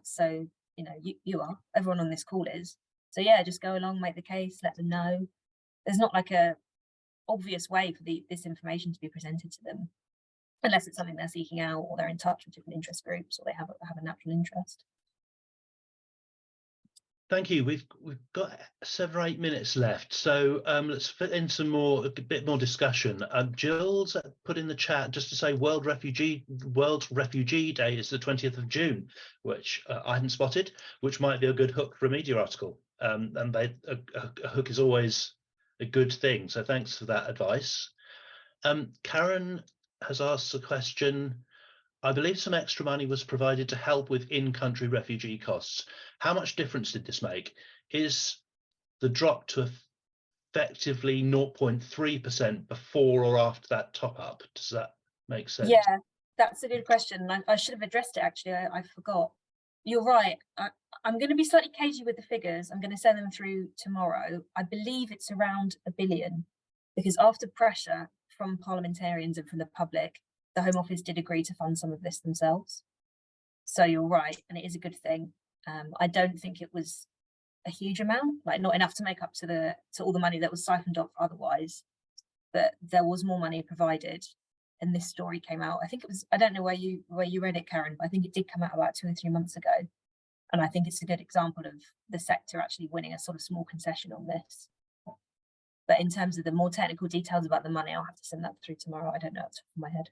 So you know, you are, everyone on this call is. So yeah, just go along, make the case, let them know. There's not like a obvious way for this information to be presented to them, unless it's something they're seeking out or they're in touch with different interest groups or they have a natural interest. Thank you. We've got 7 or 8 minutes left, so let's fit in a bit more discussion. Jill's put in the chat just to say World Refugee Day is the 20th of June, which I hadn't spotted, which might be a good hook for a media article. And a hook is always a good thing. So thanks for that advice. Karen has asked a question. I believe some extra money was provided to help with in-country refugee costs. How much difference did this make? Is the drop to effectively 0.3% before or after that top up? Does that make sense? Yeah, that's a good question. I should have addressed it, actually. I forgot. You're right. I'm going to be slightly cagey with the figures. I'm going to send them through tomorrow. I believe it's around £1 billion, because after pressure from parliamentarians and from the public, the Home Office did agree to fund some of this themselves. So you're right, and it is a good thing. I don't think it was a huge amount, like not enough to make up to all the money that was siphoned off otherwise, but there was more money provided. And this story came out, I think it was, I don't know where you read it, Karen, but I think it did come out about 2 or 3 months ago. And I think it's a good example of the sector actually winning a sort of small concession on this. But in terms of the more technical details about the money, I'll have to send that through tomorrow. I don't know off the top of my head.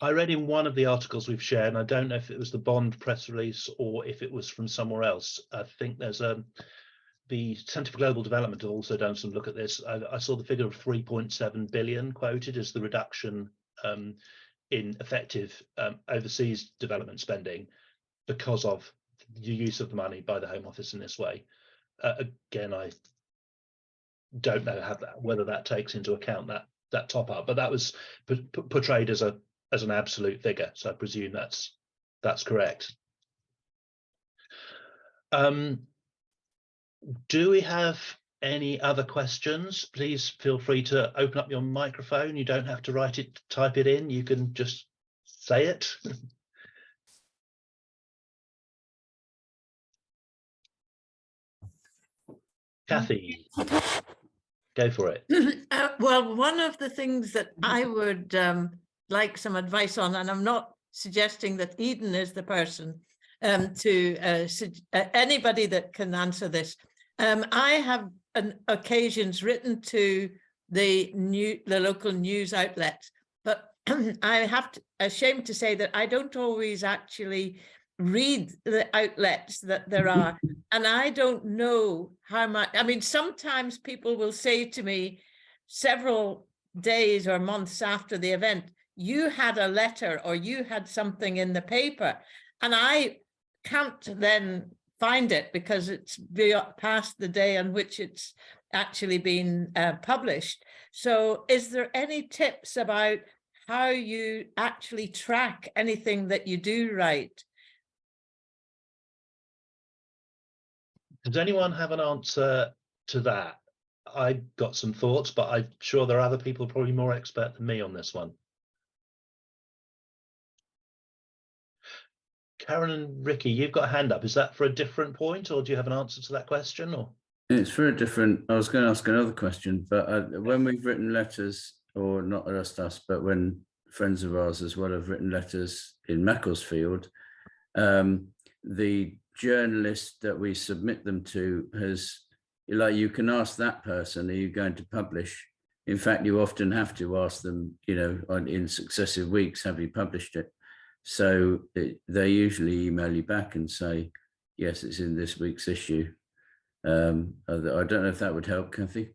I read in one of the articles we've shared, and I don't know if it was the Bond press release or if it was from somewhere else. I think there's the Centre for Global Development have also done some look at this. I saw the figure of 3.7 billion quoted as the reduction in effective overseas development spending because of the use of the money by the Home Office in this way. Again, I don't know whether that takes into account that top up, but that was portrayed as an absolute figure, so I presume that's correct. Do we have any other questions? Please feel free to open up your microphone. You don't have to type it in. You can just say it. Kathy, go for it. Well, one of the things that I would like some advice on, and I'm not suggesting that Eden is the person anybody that can answer this. I have on occasions written to the local news outlets, but I ashamed to say that I don't always actually read the outlets that there are, and I don't know how much. I mean, sometimes people will say to me several days or months after the event, you had a letter or you had something in the paper, and I can't then find it because it's past the day on which it's actually been published. So is there any tips about how you actually track anything that you do write? Does anyone have an answer to that? I've got some thoughts, but I'm sure there are other people probably more expert than me on this one. Karen and Ricky, you've got a hand up. Is that for a different point, or do you have an answer to that question? Or it's for a different. I was going to ask another question, but when we've written letters, or not just us, but when friends of ours as well have written letters in Macclesfield, the journalist that we submit them to has, like, you can ask that person, are you going to publish? In fact, you often have to ask them, you know, in successive weeks, have you published it? So they usually email you back and say, yes, it's in this week's issue. I don't know if that would help, Kathy.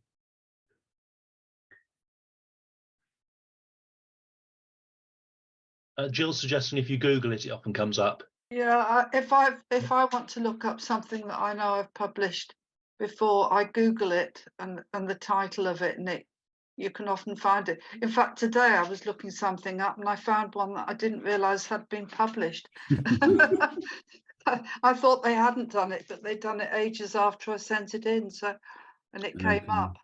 Jill's suggesting if you Google it, it often comes up. Yeah, if I want to look up something that I know I've published before, I Google it and the title of it, and you can often find it. In fact, today I was looking something up and I found one that I didn't realise had been published. I thought they hadn't done it, but they'd done it ages after I sent it in. So, and it came up.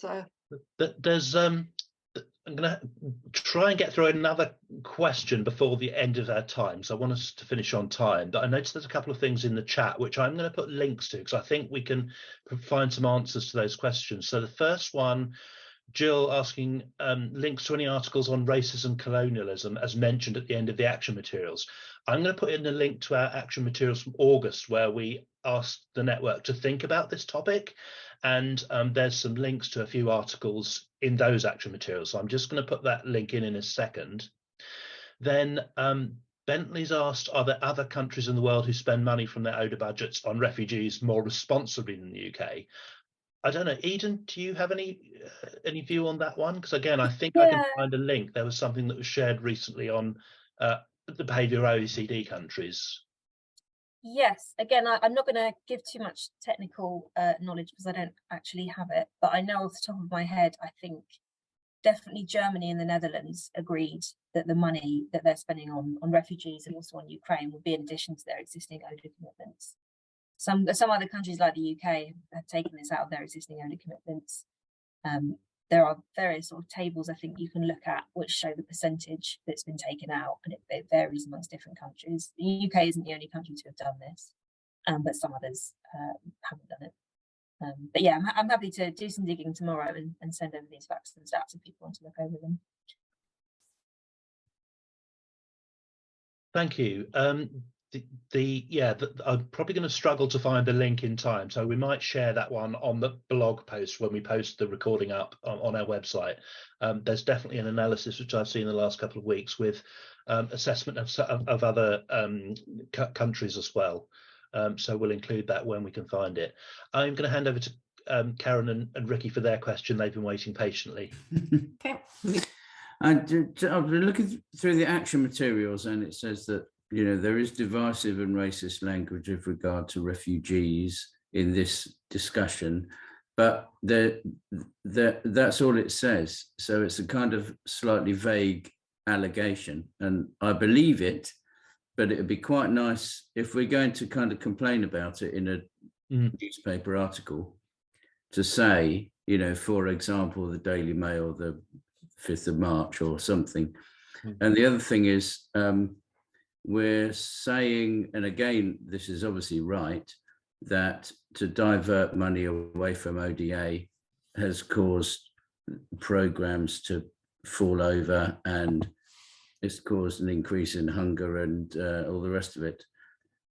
So there's I'm going to try and get through another question before the end of our time. So I want us to finish on time. But I noticed there's a couple of things in the chat which I'm going to put links to, because I think we can find some answers to those questions. So the first one, Jill asking links to any articles on racism and colonialism as mentioned at the end of the action materials. I'm going to put in the link to our action materials from August, where we asked the network to think about this topic. And there's some links to a few articles in those action materials. So I'm just going to put that link in a second. Then Bentley's asked, are there other countries in the world who spend money from their ODA budgets on refugees more responsibly than the UK? I don't know, Eden, do you have any view on that one? Because again, I think I can find a link. There was something that was shared recently on the behaviour of OECD countries. Yes, again, I'm not going to give too much technical knowledge because I don't actually have it, but I know off the top of my head, I think definitely Germany and the Netherlands agreed that the money that they're spending on refugees and also on Ukraine would be in addition to their existing ODA commitments. Some other countries like the UK have taken this out of their existing ODA commitments. There are various sort of tables I think you can look at which show the percentage that's been taken out, and it varies amongst different countries. The UK isn't the only country to have done this, but some others haven't done it. But yeah, I'm happy to do some digging tomorrow and send over these facts and stats if people want to look over them. Thank you. I'm probably going to struggle to find the link in time, so we might share that one on the blog post when we post the recording up on our website. There's definitely an analysis which I've seen in the last couple of weeks with assessment of other countries as well. So we'll include that when we can find it. I'm going to hand over to Karen and Ricky for their question. They've been waiting patiently. Okay. I've been looking through the action materials, and it says that, you know, there is divisive and racist language with regard to refugees in this discussion, but that's all it says. So it's a kind of slightly vague allegation, and I believe it, but it would be quite nice if we're going to kind of complain about it in a newspaper article to say, you know, for example, the Daily Mail, the 5th of March or something. And the other thing is, we're saying, and again, this is obviously right, that to divert money away from ODA has caused programs to fall over, and it's caused an increase in hunger and all the rest of it.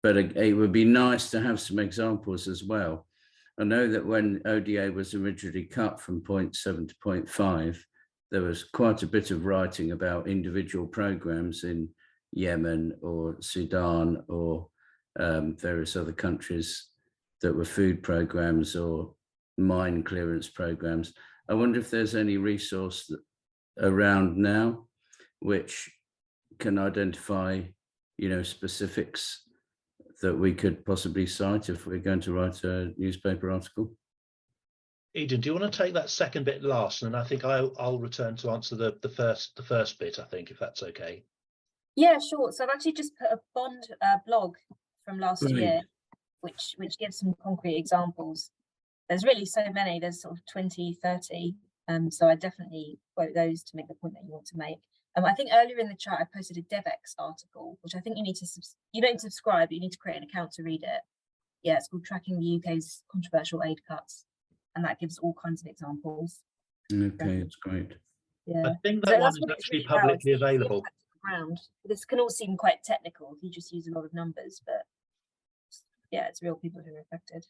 But it would be nice to have some examples as well. I know that when ODA was originally cut from 0.7 to 0.5, there was quite a bit of writing about individual programs in Yemen or Sudan or various other countries that were food programs or mine clearance programs. I wonder if there's any resource around now which can identify, you know, specifics that we could possibly cite if we're going to write a newspaper article. Eden, do you want to take that second bit last, and I think I'll return to answer the first bit, I think, if that's okay. Yeah, sure. So I've actually just put a bond blog from last year, which gives some concrete examples. There's really so many, there's sort of 20, 30. So I definitely quote those to make the point that you want to make. I think earlier in the chat I posted a DevX article, which I think you need to you don't need to subscribe, but you need to create an account to read it. Yeah, it's called Tracking the UK's Controversial Aid Cuts, and that gives all kinds of examples. Okay, it's great. Yeah, I think that one is what it's actually really about, publicly it's the available. impact on the ground. This can all seem quite technical if you just use a lot of numbers, but yeah, it's real people who are affected.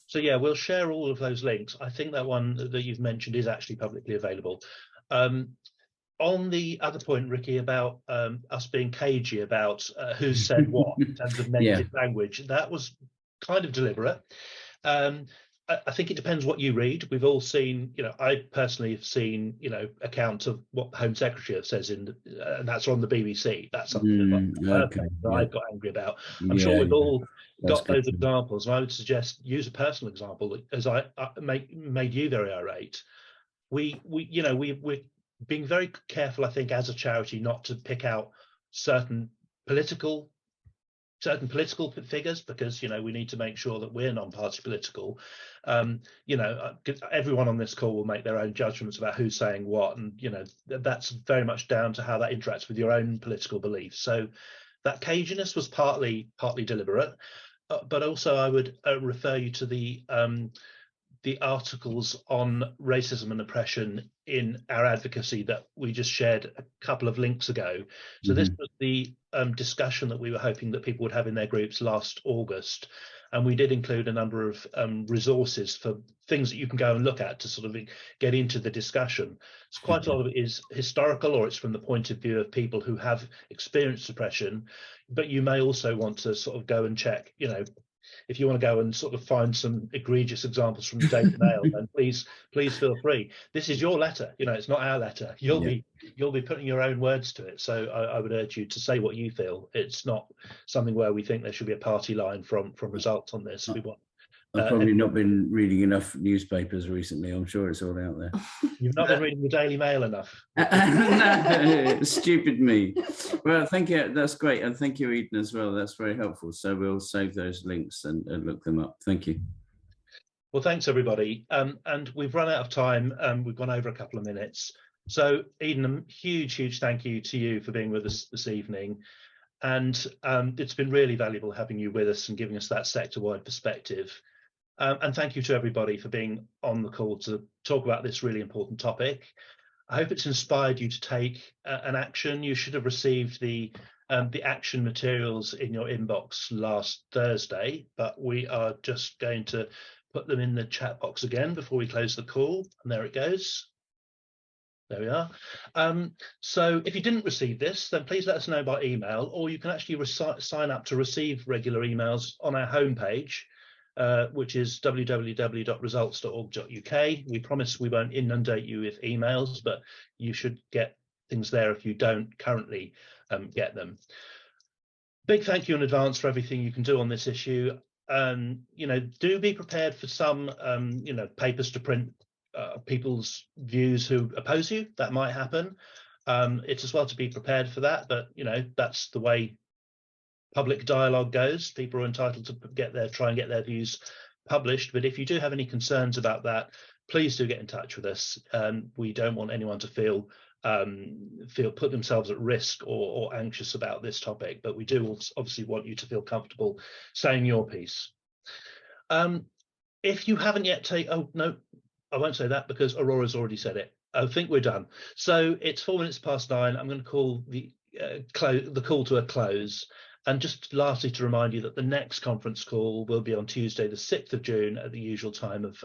So yeah, we'll share all of those links. I think that one that you've mentioned is actually publicly available. On the other point, Ricky, about us being cagey about who said what in terms of negative language, that was kind of deliberate. I think it depends what you read. We've all seen, you know, I personally have seen, you know, accounts of what the Home Secretary says and that's on the BBC. That's something that I've got angry about. I'm sure we've all got those examples, and I would suggest use a personal example as I made you very irate. We're being very careful, I think, as a charity, not to pick out certain political figures, because, you know, we need to make sure that we're non-party political. You know, everyone on this call will make their own judgments about who's saying what, and, you know, that's very much down to how that interacts with your own political beliefs. So that caginess was partly deliberate, but also I would refer you to the articles on racism and oppression in our advocacy that we just shared a couple of links ago. So this was the discussion that we were hoping that people would have in their groups last August. And we did include a number of resources for things that you can go and look at to sort of get into the discussion. So quite a lot of it is historical, or it's from the point of view of people who have experienced oppression. But you may also want to sort of go and check, you know, if you want to go and sort of find some egregious examples from the Daily Mail, then please feel free. This is your letter, you know, it's not our letter. You'll be putting your own words to it. So I would urge you to say what you feel. It's not something where we think there should be a party line from results on this. We want. I've probably not been reading enough newspapers recently. I'm sure it's all out there. You've not been reading the Daily Mail enough. No, stupid me. Well, thank you. That's great. And thank you, Eden, as well. That's very helpful. So we'll save those links and look them up. Thank you. Well, thanks, everybody. And we've run out of time. We've gone over a couple of minutes. So, Eden, a huge thank you to you for being with us this evening. And it's been really valuable having you with us and giving us that sector-wide perspective. And thank you to everybody for being on the call to talk about this really important topic. I hope it's inspired you to take an action. You should have received the action materials in your inbox last Thursday, but we are just going to put them in the chat box again before we close the call. And there it goes. There we are. So if you didn't receive this, then please let us know by email, or you can actually sign up to receive regular emails on our homepage, which is www.results.org.uk. We promise we won't inundate you with emails, but you should get things there if you don't currently get them. Big thank you in advance for everything you can do on this issue. You know, do be prepared for some, you know, papers to print people's views who oppose you. That might happen. It's as well to be prepared for that, but, you know, that's the way public dialogue goes. People are entitled to try and get their views published. But if you do have any concerns about that, please do get in touch with us. We don't want anyone to feel put themselves at risk or anxious about this topic, but we do obviously want you to feel comfortable saying your piece. If you haven't yet oh no, I won't say that because Aurora's already said it. I think we're done. So it's 9:04. I'm going to call the call to a close. And just lastly, to remind you that the next conference call will be on Tuesday, the 6th of June at the usual time of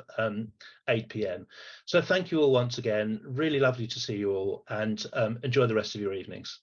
8 p.m. So thank you all once again. Really lovely to see you all, and enjoy the rest of your evenings.